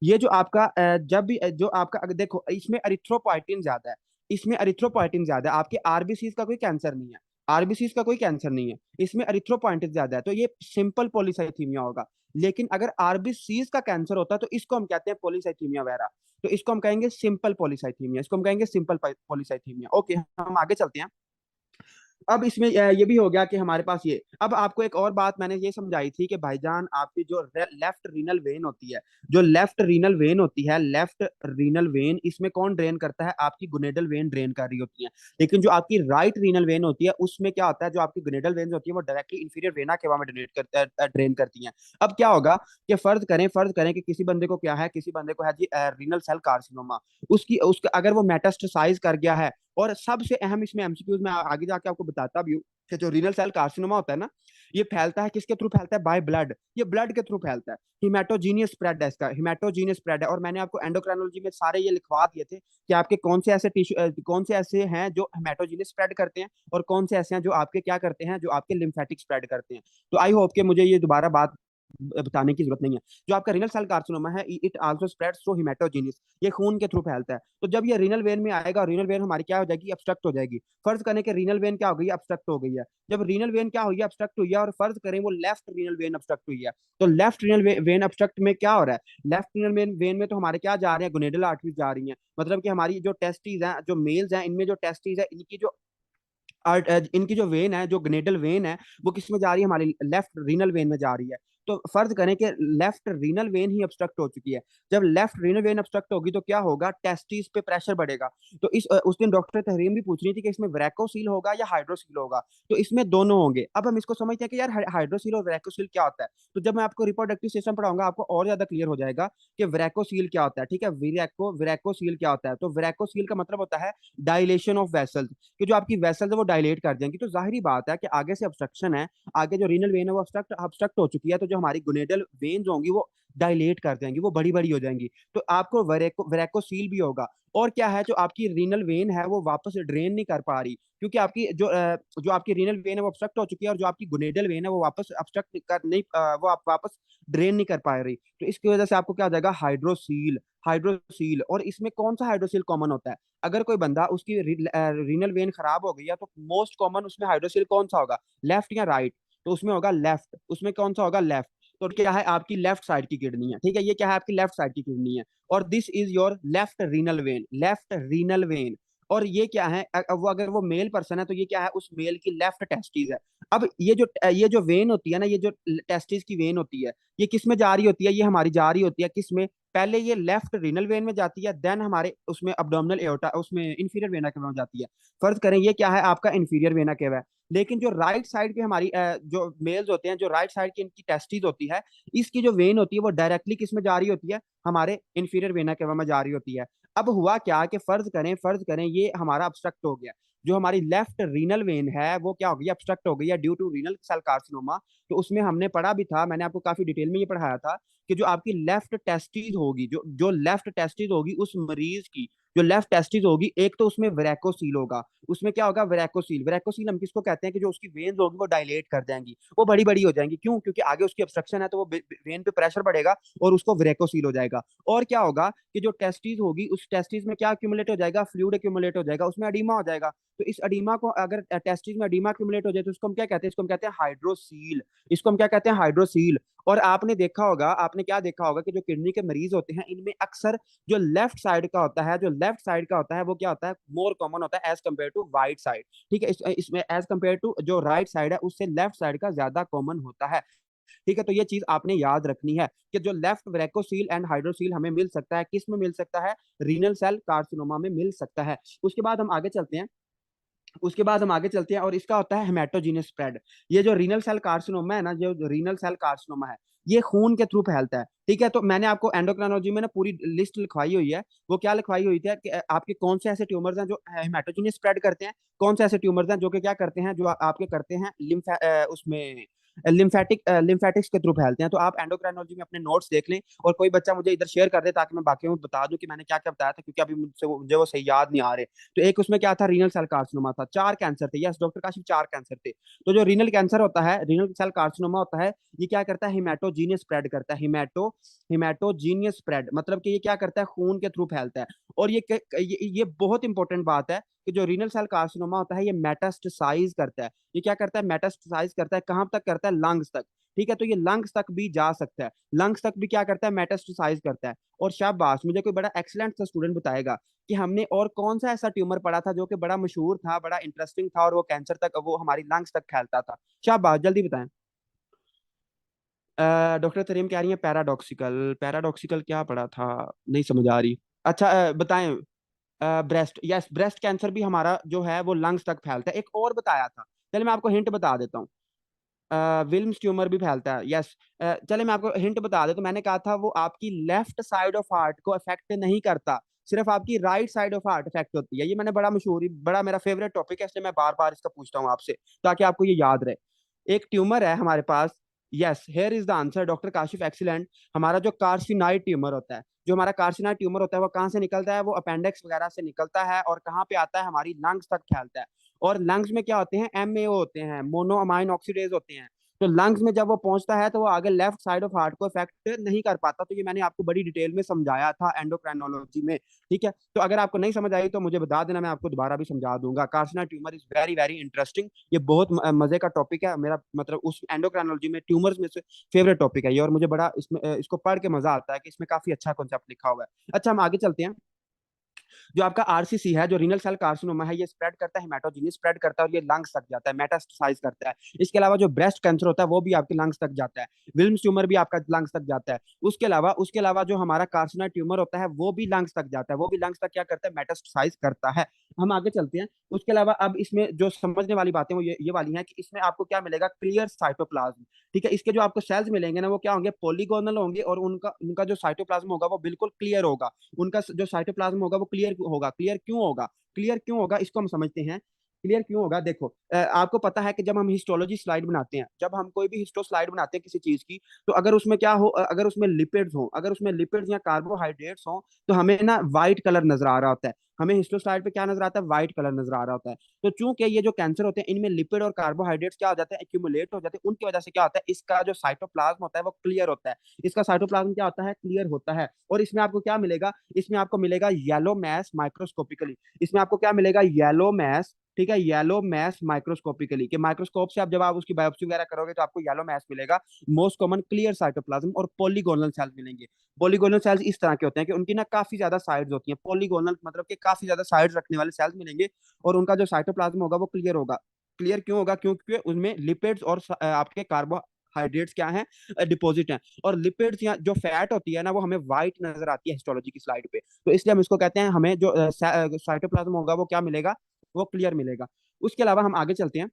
ये जो आपका जब भी जो आपका, अगर देखो इसमें एरिथ्रोपोइटिन ज्यादा है, इसमें एरिथ्रोपोइटिन ज्यादा है। आपके आरबीसीज का कोई कैंसर नहीं है, आरबीसीज का कोई कैंसर नहीं है, इसमें एरिथ्रोपोइटिन ज्यादा है, तो ये सिंपल पॉलीसाइथीमिया होगा। लेकिन अगर आरबीसीज का कैंसर होता है तो इसको हम कहते हैं पॉलीसाइथीमिया वेरा। तो इसको हम कहेंगे सिंपल पॉलीसाइथीमिया, इसको हम कहेंगे सिंपल पॉलीसाइथीमिया। ओके, हम आगे चलते हैं। अब इसमें ये भी हो गया कि हमारे पास ये, अब आपको एक और बात मैंने ये समझाई थी कि भाईजान आपकी जो लेफ्ट रीनल वेन होती है, जो लेफ्ट रीनल वेन होती है, लेफ्ट रीनल वेन, इसमें कौन ड्रेन करता है? आपकी गुनेडल वेन ड्रेन कर रही होती है। लेकिन जो आपकी राइट रीनल वेन होती है, उसमें क्या होता है? जो आपकी गुनेडल वेन होती है वो डायरेक्टली इंफीरियर वेना केवा में ड्रेन करती है। अब क्या होगा कि फर्ज करें कि किसी बंदे को क्या है, किसी बंदे को है जी रीनल सेल कार्सिनोमा। उसका अगर वो मेटास्टेसाइज कर गया है, और सबसे अहम इसमें एमसीक्यूज में आगे जाके आपको बताता भी हूँ कि जो रीनल सेल कार्सिनोमा होता है ना, ये फैलता है किसके थ्रू फैलता है? By blood. ये ब्लड के थ्रू फैलता है। हिमेटोजीनियस स्प्रेड है इसका, हिमेटोजीनियस स्प्रेड है। और मैंने आपको एंडोक्राइनोलॉजी में सारे ये लिखवा दिए थे कि आपके कौन से ऐसे टिश्यू, कौन से ऐसे हैं जो हिमेटोजीनियस स्प्रेड करते हैं, और कौन से ऐसे हैं जो आपके क्या करते हैं, जो आपके लिम्फेटिक स्प्रेड करते हैं। तो आई होप कि मुझे ये दोबारा बात बताने की जरूरत नहीं है। जो आपका रीनल सेल कार्सिनोमा है, इट आल्सो स्प्रेड्स थ्रू हिमेटोजीनियस, ये खून के थ्रू फैलता है। तो जब ये रीनल वेन में आएगा, रीनल वेन हमारी क्या हो जाएगी? ऑब्स्ट्रक्ट हो जाएगी। फर्ज करें कि रीनल वेन क्या हो गई? ऑब्स्ट्रक्ट हो गई है। जब रीनल वेन क्या हुई है? ऑब्स्ट्रक्ट हुई है। और फर्ज करें वो लेफ्ट रीनल वेन ऑब्स्ट्रक्ट हुई है, तो लेफ्ट रीनल वेन ऑब्स्ट्रक्ट में क्या हो रहा है? लेफ्ट रीनल वेन में तो हमारे क्या जा रहे हैं? गुनेडल आर्टरीज जा रही हैं। मतलब कि हमारी जो टेस्टीज हैं, जो मेल्स हैं, इनमें जो टेस्टीज है, इनकी जो वेन है, जो ग्नेडल वेन है, वो किस में जा रही है? हमारी लेफ्ट रीनल वेन में जा रही है। तो फर्ज करें कि left renal when he obstruct हो चुकी है। जब लेफ्ट रीनल वेन ऑब्स्ट्रक्ट होगी तो क्या होगा, टेस्टिस पे प्रेशर बढ़ेगा। तो उस दिन डॉक्टर तहरीम भी पूछ रही थी कि इसमें वैकोसील होगा या हाइड्रोसील होगा। तो इसमें दोनों होंगे। अब हम इसको समझते हैं कि यार हाइड्रोसील और वैकोसील क्या होता है। तो जब मैं आपको रिप्रोडक्टिव सिस्टम पढ़ाऊंगा आपको और ज्यादा क्लियर हो जाएगा कि वैकोसील क्या होता है। ठीक है, वैकोसील क्या होता है। तो वैकोसील का मतलब होता है डायलेशन ऑफ वेसल्स, कि जो आपकी वेसल्स है वो डायलेट कर जाएंगी। तो जाहिर बात है कि आगे से ऑब्स्ट्रक्शन है, आगे जो रीनल वेन है वो ऑब्स्ट्रक्ट हो चुकी है, तो जो हमारी गोनेडल वेन्स होंगी वो डायलेट कर जाएंगी, वो बड़ी बड़ी हो जाएंगी। तो आपको वेरेकोसील भी होगा। और क्या है, जो आपकी रीनल वेन है वो वापस ड्रेन नहीं कर पा रही, क्योंकि आपकी जो आपकी रीनल वेन है वो ऑब्स्ट्रक्ट हो चुकी है, और जो आपकी गोनेडल वेन है वो वापस ऑब्स्ट्रक्ट कर नहीं वो आप वापस ड्रेन नहीं कर पा रही। तो इसकी वजह से आपको क्या हो जाएगा, हाइड्रोसील। हाइड्रोसील, और इसमें कौन सा हाइड्रोसील कॉमन होता है। अगर कोई बंदा उसकी रीनल वेन खराब हो गई है तो मोस्ट कॉमन उसमें हाइड्रोसील कौन सा होगा, लेफ्ट या राइट। तो उसमें होगा लेफ्ट, उसमें कौन सा होगा, लेफ्ट। तो क्या है, आपकी लेफ्ट साइड की किडनी है। ठीक है, ये क्या है, आपकी लेफ्ट साइड की किडनी है। और this is your left renal vein, left renal vein. और ये क्या है, वो अगर वो मेल पर्सन है तो ये क्या है, उस मेल की लेफ्ट टेस्टिस है। अब ये जो वेन होती है ना, ये जो टेस्टिस की वेन होती है, ये किस में जा रही होती है, ये हमारी जा रही होती है किस में, पहले ये लेफ्ट रीनल वेन में जाती है, देन हमारे उसमें अब्डोमिनल एओर्टा, उसमें इंफीरियर वेना केवा में जाती है। फर्ज करें ये क्या है, आपका इंफीरियर वेना केवा है। लेकिन जो राइट साइड की हमारी जो मेल्स होते हैं, जो राइट साइड की इनकी टेस्टिस होती है, इसकी जो वेन होती है वो डायरेक्टली किस में जा रही होती है, हमारे इंफीरियर वेना केवा में जा रही होती है। अब हुआ क्या कि फर्ज करें ये हमारा ऑब्स्ट्रक्ट हो गया, जो हमारी लेफ्ट रीनल वेन है वो क्या हो गई, ऑब्स्ट्रक्ट हो गई है due to renal cell carcinoma. तो उसमें हमने पढ़ा भी था, मैंने आपको काफी डिटेल में ये पढ़ाया था कि जो आपकी लेफ्ट टेस्टिस होगी, जो जो लेफ्ट टेस्टिस होगी उस मरीज की, जो लेफ्ट टेस्टिस होगी, एक तो उसमें वेरेकोसील होगा। उसमें क्या होगा, वेरेकोसील। वेरेकोसील हम किसको कहते हैं, कि जो उसकी वेन्स होगी वो डायलेट कर जाएंगी, वो बड़ी बड़ी हो जाएंगी। क्यों, क्योंकि आगे उसकी ऑब्स्ट्रक्शन है, तो वो वेन पे प्रेशर बढ़ेगा और उसको वेरेकोसील हो जाएगा। और क्या होगा कि जो टेस्टिस होगी, उस टेस्टिस में क्या एक्यूमुलेट हो जाएगा, फ्लूइड एक्यूमुलेट हो जाएगा, उसमें अडीमा हो जाएगा। तो इस अडीमा को, अगर टेस्टिस में अडीमा एक्यूमुलेट हो जाए तो उसको हम क्या कहते हैं, इसको हम कहते हैं हाइड्रोसील। इसको हम क्या कहते हैं, हाइड्रोसील। और आपने देखा होगा, आपने क्या देखा होगा कि जो किडनी के मरीज होते हैं इनमें अक्सर जो लेफ्ट साइड का होता है, जो लेफ्ट साइड का होता है वो क्या होता है, मोर कॉमन होता है as compare to right side. ठीक है, इसमें एज कम्पेयर टू जो राइट साइड है उससे लेफ्ट साइड का ज्यादा कॉमन होता है। ठीक है, तो ये चीज आपने याद रखनी है कि जो लेफ्ट वेरेकोसील एंड हाइड्रोसील हमें मिल सकता है, किस में मिल सकता है, रीनल सेल कार्सिनोमा में मिल सकता है। उसके बाद हम आगे चलते हैं, और इसका होता है हेमेटोजीनियस स्प्रेड। ये जो रीनल सेल कार्सिनोमा है ना, जो रीनल सेल कार्सिनोमा है, ये खून के थ्रू फैलता है। ठीक है, तो मैंने आपको एंडोक्राइनोलॉजी में ना पूरी लिस्ट लिखवाई हुई है। वो क्या लिखवाई हुई थी कि आपके कौन से ऐसे ट्यूमर्स हैं जो हेमेटोजीनियस स्प्रेड करते हैं, कौन से ऐसे ट्यूमर्स हैं जो कि क्या करते हैं, जो आपके करते हैं उसमें लिम्फेटिक्स के थ्रू फैलते हैं। तो आप एंडोक्राइनोलॉजी में अपने नोट्स देख लें, और कोई बच्चा मुझे इधर शेयर कर दे ताकि मैं बाकी में बता दूं कि मैंने क्या क्या बताया था, क्योंकि अभी मुझे वो सही याद नहीं आ रहे। तो एक उसमें क्या था, रीनल सेल कार्सिनोमा था, 4 कैंसर थे। यस डॉक्टर काशिफ, 4 कैंसर थे। तो जो रीनल कैंसर होता है, रीनल सेल कार्सिनोमा होता है, ये क्या करता है, हिमेटोजीनियस स्प्रेड करता है। हिमेटोजीनियस स्प्रेड मतलब कि ये क्या करता है, खून के थ्रू फैलता है। और ये बहुत इंपॉर्टेंट बात है कि जो रीनल सेल कार्सिनोमा होता है ये मेटास्टेसाइज करता है। ये क्या करता है, मेटास्टेसाइज करता है, कहां तक करता है, लंग्स तक। ठीक है, तो ये लंग्स तक भी जा सकता है, लंग्स तक भी क्या करता है, मेटास्टेसाइज करता है। और शाबाश, मुझे कोई बड़ा एक्सीलेंट सा स्टूडेंट बताएगा कि हमने और कौन सा ऐसा ट्यूमर पढ़ा था जो कि बड़ा मशहूर था, बड़ा इंटरेस्टिंग था, और वो कैंसर तक, वो हमारी लंग्स तक फैलता था। शाबाश, जल्दी बताएं। डॉक्टर तरीम कह रही है पैराडॉक्सिकल। पैराडॉक्सिकल क्या पढ़ा था, नहीं समझ आ रही। अच्छा, बताएं। ब्रेस्ट, यस, ब्रेस्ट कैंसर भी हमारा जो है वो लंग्स तक फैलता है। एक और बताया था, चलिए मैं आपको हिंट बता देता हूँ। विल्म्स ट्यूमर भी फैलता है, यस। चलिए मैं आपको हिंट बता देता हूँ, मैंने कहा था वो आपकी लेफ्ट साइड ऑफ हार्ट को अफेक्ट नहीं करता, सिर्फ आपकी right side of heart affect होती है। ये मैंने बड़ा मशहूर, बड़ा मेरा फेवरेट टॉपिक है, इसलिए मैं बार बार इसका पूछता हूँ आपसे, ताकि आपको ये याद रहे। एक ट्यूमर है हमारे पास, yes, here is the answer doctor Kashif, excellent. हमारा जो कार्सिनॉइड ट्यूमर होता है, जो हमारा कार्सिनॉइड ट्यूमर होता है वो कहाँ से निकलता है, वो अपेंडिक्स वगैरह से निकलता है, और कहाँ पे आता है, हमारी लंग्स तक फैलता है। और लंग्स में क्या होते हैं, एमएओ होते हैं, मोनो अमाइन ऑक्सीडेज होते हैं। तो लंग्स में जब वो पहुंचता है तो वो आगे लेफ्ट साइड ऑफ हार्ट को इफेक्ट नहीं कर पाता। तो ये मैंने आपको बड़ी डिटेल में समझाया था एंडोक्राइनोलॉजी में। ठीक है, तो अगर आपको नहीं समझ आई तो मुझे बता देना, मैं आपको दोबारा भी समझा दूंगा। Carcinoid tumour is very very interesting, ये बहुत मजे का टॉपिक है मेरा, मतलब उस एंडोक्राइनोलॉजी में ट्यूमर्स में से फेवरेट टॉपिक है ये, और मुझे बड़ा इसमें इसको पढ़ के मजा आता है कि इसमें काफी अच्छा कॉन्सेप्ट लिखा हुआ है। अच्छा, हम आगे चलते हैं। जो आपका आरसीसी है, जो रीनल सेल कार्सिनोमा है, ये स्प्रेड करता है, हेमाटोजीनियस स्प्रेड करता है और ये लंग्स तक जाता है, मेटास्टासाइज करता है। इसके अलावा जो ब्रेस्ट कैंसर होता है वो भी आपके लंग्स तक जाता है, विल्म्स ट्यूमर भी आपका लंग्स तक जाता है। उसके अलावा जो हमारा कार्सिनोइड ट्यूमर होता है वो भी लंग्स तक जाता है, वो भी लंग्स तक क्या करता है, मेटास्टासाइज करता है। हम आगे चलते हैं। उसके अलावा अब इसमें जो समझने वाली बातें वो ये वाली हैं कि इसमें आपको क्या मिलेगा, क्लियर साइटोप्लाज्म। ठीक है, इसके जो आपको सेल्स मिलेंगे ना वो क्या होंगे, पॉलीगोनल होंगे और उनका उनका जो साइटोप्लाज्म होगा वो बिल्कुल क्लियर होगा। उनका जो साइटोप्लाज्म होगा वो क्लियर होगा। क्लियर क्यों होगा इसको हम समझते हैं। क्लियर क्यों होगा, देखो आपको पता है कि जब हम हिस्टोलॉजी स्लाइड बनाते हैं, जब हम कोई भी हिस्टो स्लाइड बनाते हैं किसी चीज की, तो अगर उसमें क्या हो, अगर उसमें लिपिड्स हो, अगर उसमें लिपिड्स या कार्बोहाइड्रेट्स हो, तो हमें ना व्हाइट कलर नजर आ रहा होता है। हमें हिस्टो स्लाइड पे क्या नजर आता है, व्हाइट कलर नजर आ रहा होता है। तो चूंकि ये जो कैंसर होते हैं इनमें लिपिड और कार्बोहाइड्रेट्स क्या हो जाते हैं, एक्यूमुलेट हो जाते हैं, उनकी वजह से क्या होता है, इसका जो साइटोप्लाज्म होता है वो क्लियर होता है। इसका साइटोप्लाज्म क्या होता है, क्लियर होता है। और इसमें आपको क्या मिलेगा, इसमें आपको मिलेगा येलो मैस माइक्रोस्कोपिकली। इसमें आपको क्या मिलेगा, येलो मैस। ठीक है, येलो मैस माइक्रोस्कोपिकली, कि माइक्रोस्कोप से आप जब आप उसकी बायोप्सी वगैरह करोगे तो आपको येलो मैस मिलेगा। मोस्ट कॉमन क्लियर साइटोप्लाज्म और पॉलीगोनल सेल्स मिलेंगे। पॉलीगोनल सेल्स इस तरह के होते हैं कि उनकी ना काफी ज्यादा साइड्स होती हैं, पॉलीगोनल मतलब कि काफी ज्यादा साइड्स रखने वाले सेल्स मिलेंगे। और उनका जो साइटोप्लाज्म होगा वो क्लियर होगा। क्लियर क्यों होगा, क्योंकि उनमें लिपिड्स और आपके कार्बोहाइड्रेट्स क्या हैं, डिपॉजिट हैं। और लिपिड्स या जो फैट होती है ना वो हमें व्हाइट नजर आती है हिस्टोलॉजी की स्लाइड पे, तो इसलिए हम इसको कहते हैं, हमें जो साइटोप्लाज्म होगा वो क्या मिलेगा, वो क्लियर मिलेगा। उसके अलावा हम आगे चलते हैं।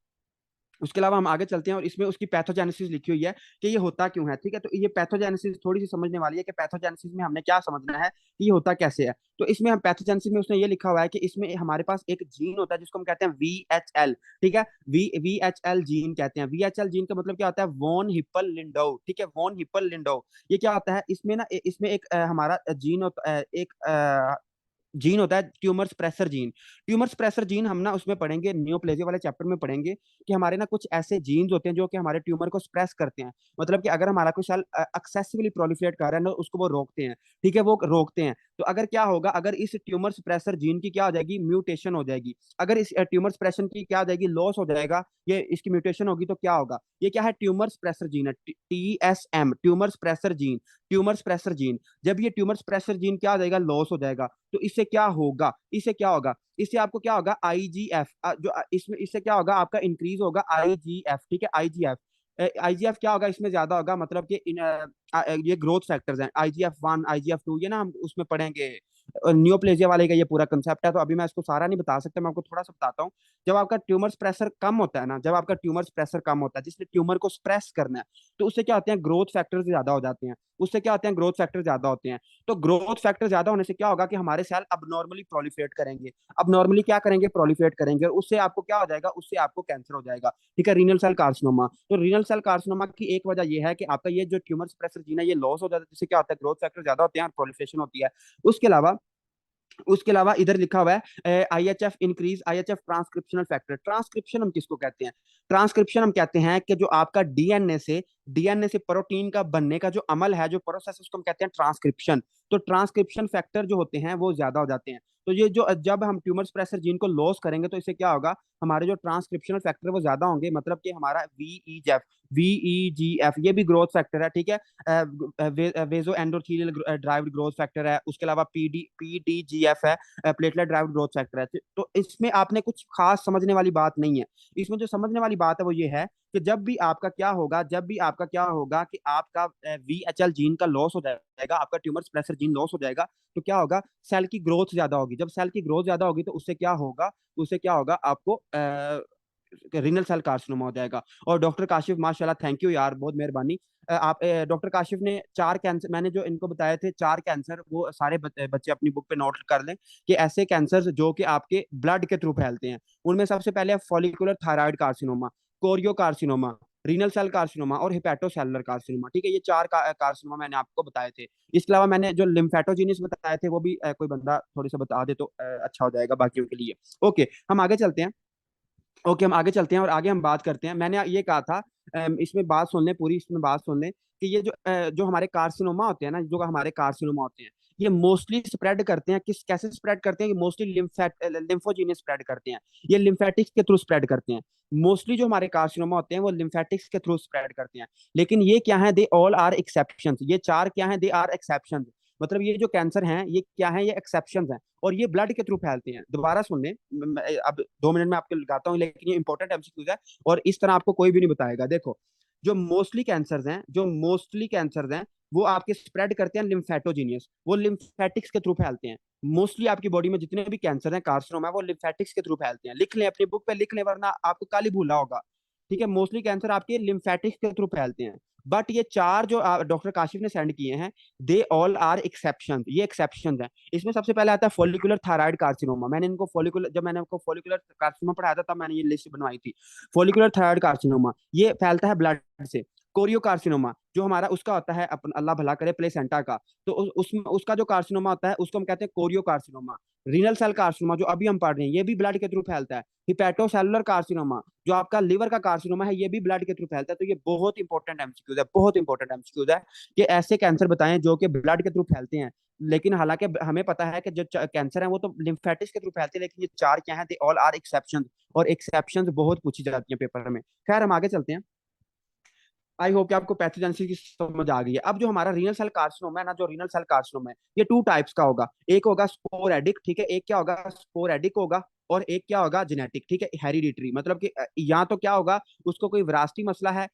और इसमें उसकी पैथोजेनेसिस लिखी हुई है कि ये होता क्यों है। ठीक है, तो ये पैथोजेनेसिस थोड़ी सी समझने वाली है कि पैथोजेनेसिस में हमने क्या समझना है कि ये होता कैसे है। तो इसमें हम पैथोजेनेसिस में उसने ये लिखा हुआ है कि इसमें हमारे पास एक जीन होता है जिसको हम कहते हैं VHL। ठीक है, VHL जीन कहते हैं। VHL जीन का मतलब क्या होता है, वॉन हिप्पल लिंडो। ठीक है, वॉन हिप्पल लिंडो। ये क्या होता है, इसमें ना इसमें एक हमारा जीन होता है, एक जीन होता है tumour suppressor gene. Tumour suppressor gene हम ना उसमें पढ़ेंगे, नियोप्लेजिया वाले चैप्टर में पढ़ेंगे कि हमारे ना कुछ ऐसे जीन्स होते हैं जो कि हमारे ट्यूमर को स्प्रेस करते हैं। मतलब कि अगर हमारा कोई सेल एक्सेसिवली प्रोलिफरेट कर रहा है ना उसको वो रोकते हैं। ठीक है, वो रोकते हैं। तो अगर क्या होगा, अगर इस ट्यूमर स्प्रेसर जीन की क्या हो जाएगी, म्यूटेशन हो जाएगी। अगर इस ट्यूमर स्प्रेशन की क्या हो जाएगी, लॉस हो जाएगा, ये इसकी म्यूटेशन होगी, तो क्या होगा, ये क्या है, ट्यूमर स्प्रेसर जीन है, TSM, tumour suppressor gene. Tumour suppressor gene, जब ये ट्यूमर स्प्रेसर जीन क्या हो जाएगा, लॉस हो जाएगा, तो इससे आपको क्या होगा, IGF, इसमें इससे क्या होगा, आपका इंक्रीज होगा IGF। ठीक है, IGF क्या होगा, इसमें ज्यादा होगा, मतलब कि ये ग्रोथ फैक्टर्स हैं, IGF-1, IGF-2, ये ना हम उसमें पढ़ेंगे। न्यूप्लेजिया वाले का ये पूरा कंसेप्ट है, तो अभी मैं इसको सारा नहीं बता सकता, मैं आपको थोड़ा सा बताता हूँ। जब आपका ट्यूमर प्रेशर कम होता है जिसने ट्यूमर को स्प्रेस करना है, तो उससे क्या होते हैं, ग्रोथ फैक्टर्स ज्यादा हो जाते हैं। ग्रोथ फैक्टर ज्यादा होते हैं। तो ग्रोथ फैक्टर ज्यादा होने से क्या होगा कि हमारे सेल अब नॉर्मली प्रोलिफरेट करेंगे। अब नॉर्मली क्या करेंगे, प्रोलिफरेट करेंगे, और उससे आपको क्या हो जाएगा, उससे आपको कैंसर हो जाएगा। ठीक है, रीनल सेल कार्सिनोमा। तो रीनल सेल कार्सिनोमा की एक वजह यह है कि आपका ये जो ट्यूमर सप्रेसर जीन है ये लॉस हो जाता है, जिससे क्या होता है, ग्रोथ फैक्टर ज्यादा होते हैं और प्रोलिफरेशन होती है। उसके अलावा उसके अलावा इधर लिखा हुआ है IHF increase IHF transcriptional factor. Transcription हम किसको कहते हैं, ट्रांसक्रिप्शन हम कहते हैं कि जो आपका डीएनए से प्रोटीन का बनने का जो अमल है, जो प्रोसेस, उसको हम कहते हैं ट्रांसक्रिप्शन। तो ट्रांसक्रिप्शन फैक्टर जो होते हैं वो ज्यादा हो जाते हैं। तो ये जो जब हम ट्यूमर स्प्रेसर जीन को लॉस करेंगे तो इससे क्या होगा, हमारे जो ट्रांसक्रिप्शनल फैक्टर वो ज्यादा होंगे, मतलब कि हमारा VEGF ये भी ग्रोथ फैक्टर है। ठीक है, वेजो एंडोथेलियल ड्राइव्ड ग्रोथ फैक्टर है। उसके अलावा PDGF है, प्लेटलेट ड्राइव्ड ग्रोथ फैक्टर है। तो इसमें आपने कुछ खास समझने वाली बात नहीं है। इसमें जो समझने वाली बात है वो ये है कि जब भी आपका क्या होगा कि आपका VHL जीन का लॉस हो जाएगा, आपका ट्यूमर स्प्रेसर जीन लॉस हो जाएगा, तो क्या होगा, सेल की ग्रोथ ज्यादा होगी। जब सेल की ग्रोथ ज्यादा होगी तो उससे क्या होगा आपको रीनल सेल कार्सिनोमा हो जाएगा। और डॉक्टर काशिफ, माशाल्लाह, थैंक यू यार, बहुत मेहरबानी। आप डॉक्टर काशिफ ने 4 कैंसर, मैंने जो इनको बताए थे 4 कैंसर, वो सारे बच्चे अपनी बुक पे नोट कर लें कि ऐसे कैंसर जो कि आपके ब्लड के थ्रू फैलते हैं। उनमें सबसे पहले है follicular thyroid carcinoma, choriocarcinoma, renal cell carcinoma और हेपेटोसेलुलर कार्सिनोमा। ठीक है, ये 4 कार्सिनोमा मैंने आपको बताए थे। इसके अलावा मैंने जो लिम्फेटोजीनिस बताए थे वो भी कोई बंदा थोड़ी सा बता दे तो अच्छा हो जाएगा बाकियों के लिए। ओके, हम आगे चलते हैं। और आगे हम बात करते हैं। मैंने ये कहा था, इसमें बात सुन लें पूरी, इसमें बात सुन लें कि ये जो हमारे कार्सिनोमा होते हैं ना, जो हमारे कार्सिनोमा होते हैं, ये मोस्टली स्प्रेड करते हैं, कैसे स्प्रेड करते हैं, ये मोस्टली लिम्फोजीनियस स्प्रेड करते हैं। ये लिम्फेटिक्स के थ्रू स्प्रेड करते हैं। मोस्टली जो हमारे कार्सिनोमा होते हैं वो लिम्फेटिक्स के थ्रू स्प्रेड करते हैं। लेकिन ये क्या है, दे ऑल आर एक्सेप्शन, ये 4 क्या है, दे आर एक्सेप्शन। मतलब ये जो कैंसर हैं ये क्या है, ये एक्सेप्शन हैं और ये ब्लड के थ्रू फैलते हैं। दोबारा सुन लें, अब 2 मिनट में आपको लगाता हूँ, लेकिन ये इंपॉर्टेंट एमसीक्यूज है और इस तरह आपको कोई भी नहीं बताएगा। देखो, जो मोस्टली कैंसर्स हैं वो आपके स्प्रेड करते हैं लिम्फेटोजीनियस, वो लिम्फेटिक्स के थ्रू फैलते हैं। मोस्टली आपकी बॉडी में जितने भी कैंसर हैं, कार्सिनोमा है, वो लिम्फेटिक्स के थ्रू फैलते हैं। लिख लें, अपनी बुक पे लिख लें, वरना आपको काली भूला होगा। ठीक है, मोस्टली कैंसर आपके लिम्फेटिक्स के थ्रू फैलते हैं। बट ये चार जो डॉक्टर काशिफ ने सेंड किए हैं, दे ऑल आर एक्सेप्शन, ये एक्सेप्शन है। इसमें सबसे पहले आता है फॉलिकुलर थायराइड कार्सिनोमा। जब मैंने आपको फॉलिकुलर कार्सिनोमा पढ़ाया था, तब मैंने ये लिस्ट बनवाई थी। फॉलिकुलर थायराइड कार्सिनोमा ये फैलता है ब्लड से। कोरियो कार्सिनोमा जो हमारा उसका होता है, अपन अल्लाह भला करे, प्लेसेंटा का, तो उसमें उसका जो कार्सिनोमा होता है उसको हम कहते हैं choriocarcinoma. Renal cell carcinoma जो अभी हम पढ़ रहे हैं, ये भी ब्लड के थ्रू फैलता है। हिपैटोसेलुलर कार्सिनोमा जो आपका लिवर का कार्सिनोमा है, ये भी ब्लड के थ्रू फैलता है। तो ये बहुत इंपॉर्टेंट एमसीक्यूज है, बहुत इंपॉर्टेंट एमसीक्यूज है कि ऐसे कैंसर बताएं जो कि ब्लड के थ्रू फैलते हैं। लेकिन हालांकि हमें पता है कि जो कैंसर है वो तो लिम्फेटिक्स के थ्रू फैलते हैं, लेकिन ये चार क्या है, दे ऑल आर एक्सेप्शन, और एक्सेप्शन बहुत पूछी जाती है पेपर में। खैर, हम आगे चलते हैं। आई होप कि आपको पैथोजेनेसिस की समझ आ गई है। अब जो हमारा रीनल सेल कार्सिनोमा है ना, जो रीनल सेल कार्सिनोमा है, ये 2 टाइप्स का होगा। एक होगा स्पोरेडिक, ठीक है, एक क्या होगा, स्पोरेडिक होगा, और एक क्या होगा, जेनेटिक, ठीक है, हेरिडिटरी। मतलब कि यहाँ तो क्या होगा, उसको कोई विरासती मसला है,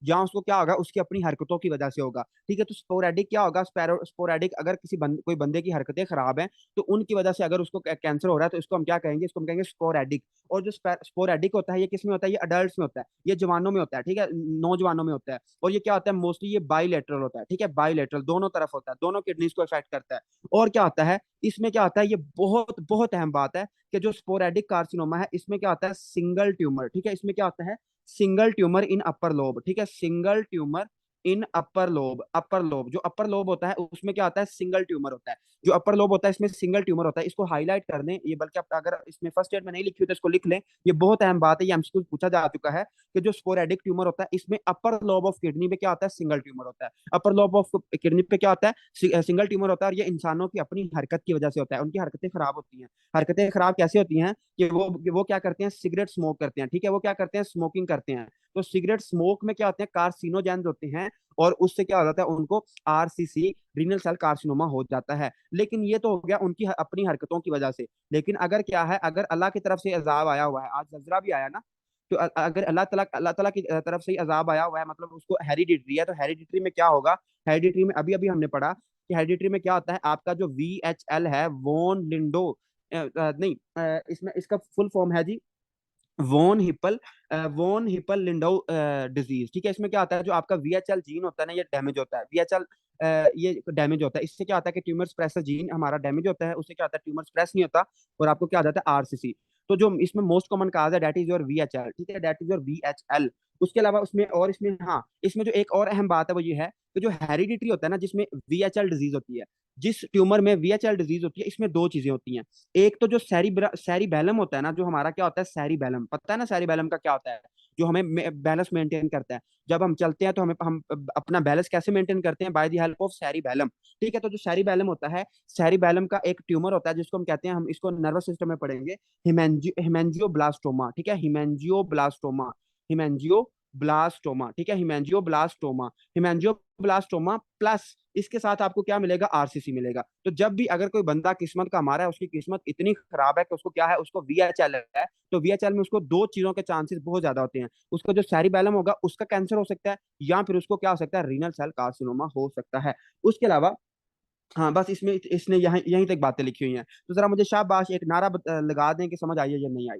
या उसको क्या होगा, उसकी अपनी हरकतों की वजह से होगा। ठीक है, तो स्पोरेडिक क्या होगा, स्पोरेडिक अगर कोई बंदे की हरकतें खराब हैं, तो उनकी वजह से अगर उसको कैंसर हो रहा है, तो इसको हम क्या कहेंगे, इसको हम कहेंगे स्पोरेडिक। और जो स्पोरेडिक होता है, ये किस में होता है, ये अडल्ट में होता है, ये जवानों में होता है, ठीक है, नौजवानों में होता है। और ये क्या होता है, मोस्टली ये बाईलेटरल होता है, ठीक है, बाईलेटरल, दोनों तरफ होता है, दोनों किडनीज को इफेक्ट करता है। और क्या होता है, इसमें क्या होता है, ये बहुत बहुत अहम बात है कि जो स्पोरेडिक कार्सिनोमा है, इसमें क्या होता है, सिंगल ट्यूमर, ठीक है, इसमें क्या होता है, सिंगल ट्यूमर इन अपर लोब, ठीक है, सिंगल ट्यूमर इन अपर लोब। अपर लोब, जो अपर लोब होता है उसमें क्या होता है, सिंगल ट्यूमर होता है। जो अपर लोब होता है इसमें सिंगल ट्यूमर होता है। इसको हाईलाइट कर दें, ये बल्कि आप अगर इसमें फर्स्ट एड में नहीं लिखी हो तो इसको लिख लें, ये बहुत अहम बात है, ये एमसीक्यू पूछा जा चुका है कि जो स्पोरेडिक ट्यूमर होता है, इसमें अपर लोब ऑफ किडनी में क्या होता है, सिंगल ट्यूमर होता है। अपर लोब ऑफ किडनी पे क्या होता है, सिंगल ट्यूमर होता है। और ये इंसानों की अपनी हरकत की वजह से होता है, उनकी हरकतें खराब होती हैं। हरकतें खराब कैसे होती हैं कि वो क्या करते हैं, सिगरेट स्मोक करते हैं, ठीक है, वो क्या करते हैं, स्मोकिंग करते हैं। तो सिगरेट स्मोक में क्या होते हैं, कार्सिनोजेंस होते हैं, और उससे क्या हो जाता है, उनको आरसीसी, रीनल सेल कार्सिनोमा हो जाता है। लेकिन ये तो हो गया उनकी अपनी हरकतों की वजह से। लेकिन अगर क्या है, अगर अल्लाह की तरफ से अजाब आया हुआ है, आज नजरा भी आया ना, तो अगर अल्लाह ताला की तरफ से अजाब आया हुआ है, मतलब उसको हेरिडिटरी है, तो हेरिडिटरी में क्या होगा, हेरिडिटरी में अभी अभी हमने पढ़ा कि हेरिडिटरी में क्या होता है, आपका जो VHL है, वोन लिंडो, नहीं, इसमें इसका फुल फॉर्म है जी, वोन हिपल लिंडो डिजीज। ठीक है, इसमें क्या होता है, जो आपका VHL जीन होता है ना, ये डैमेज होता है। VHL ये डैमेज होता है, इससे क्या होता है कि ट्यूमर स्प्रेसर जीन हमारा डैमेज होता है, उससे क्या होता है, ट्यूमर स्प्रेस नहीं होता, और आपको क्या हो जाता है, RCC। तो जो इसमें मोस्ट कॉमन काज है, दैट इज योर VHL, ठीक है, दैट इज योर VHL। उसके अलावा उसमें, और इसमें, हाँ, इसमें जो एक और अहम बात है वो ये है कि जो हेरिडिटरी होता है ना, जिसमें VHL डिजीज होती है, जिस ट्यूमर में VHL डिजीज होती है, इसमें 2 चीजें होती हैं। एक तो जो सैरीबैलम होता है ना, जो हमारा क्या होता है, सैरीबैलम, पता है ना सैरीबैलम का क्या होता है, जो हमें बैलेंस मेंटेन करता है। जब हम चलते हैं तो हम अपना बैलेंस कैसे मेंटेन करते हैं, by the help of cerebellum. ठीक है, तो जो सैरीबैलम होता है, सैरीबैलम का एक ट्यूमर होता है जिसको हम कहते हैं, हम इसको नर्वस सिस्टम में पढ़ेंगे, हिमेंजियोब्लास्टोमा, ठीक है, हिमेंजियोब्लास्टोमा, हिमेंजियोब्लास्टोमा, ठीक है, हिमेंजियोब्लास्टोमा प्लस इसके साथ आपको क्या मिलेगा, RCC मिलेगा। तो जब भी अगर कोई बंदा किस्मत का हमारा है, उसकी किस्मत इतनी खराब है कि उसको क्या है, उसको VHL है, तो VHL में उसको 2 चीजों के चांसेस बहुत ज्यादा होते हैं। उसको जो सैरिबैलम होगा उसका कैंसर हो सकता है, या फिर उसको क्या हो सकता है, रीनल सेल कार्सिनोमा हो सकता है। उसके अलावा, हाँ, बस इसमें इसने यहीं यहीं तक बातें लिखी हुई हैं। तो जरा मुझे शाबाश एक नारा लगा दें कि समझ आई है या नहीं आई।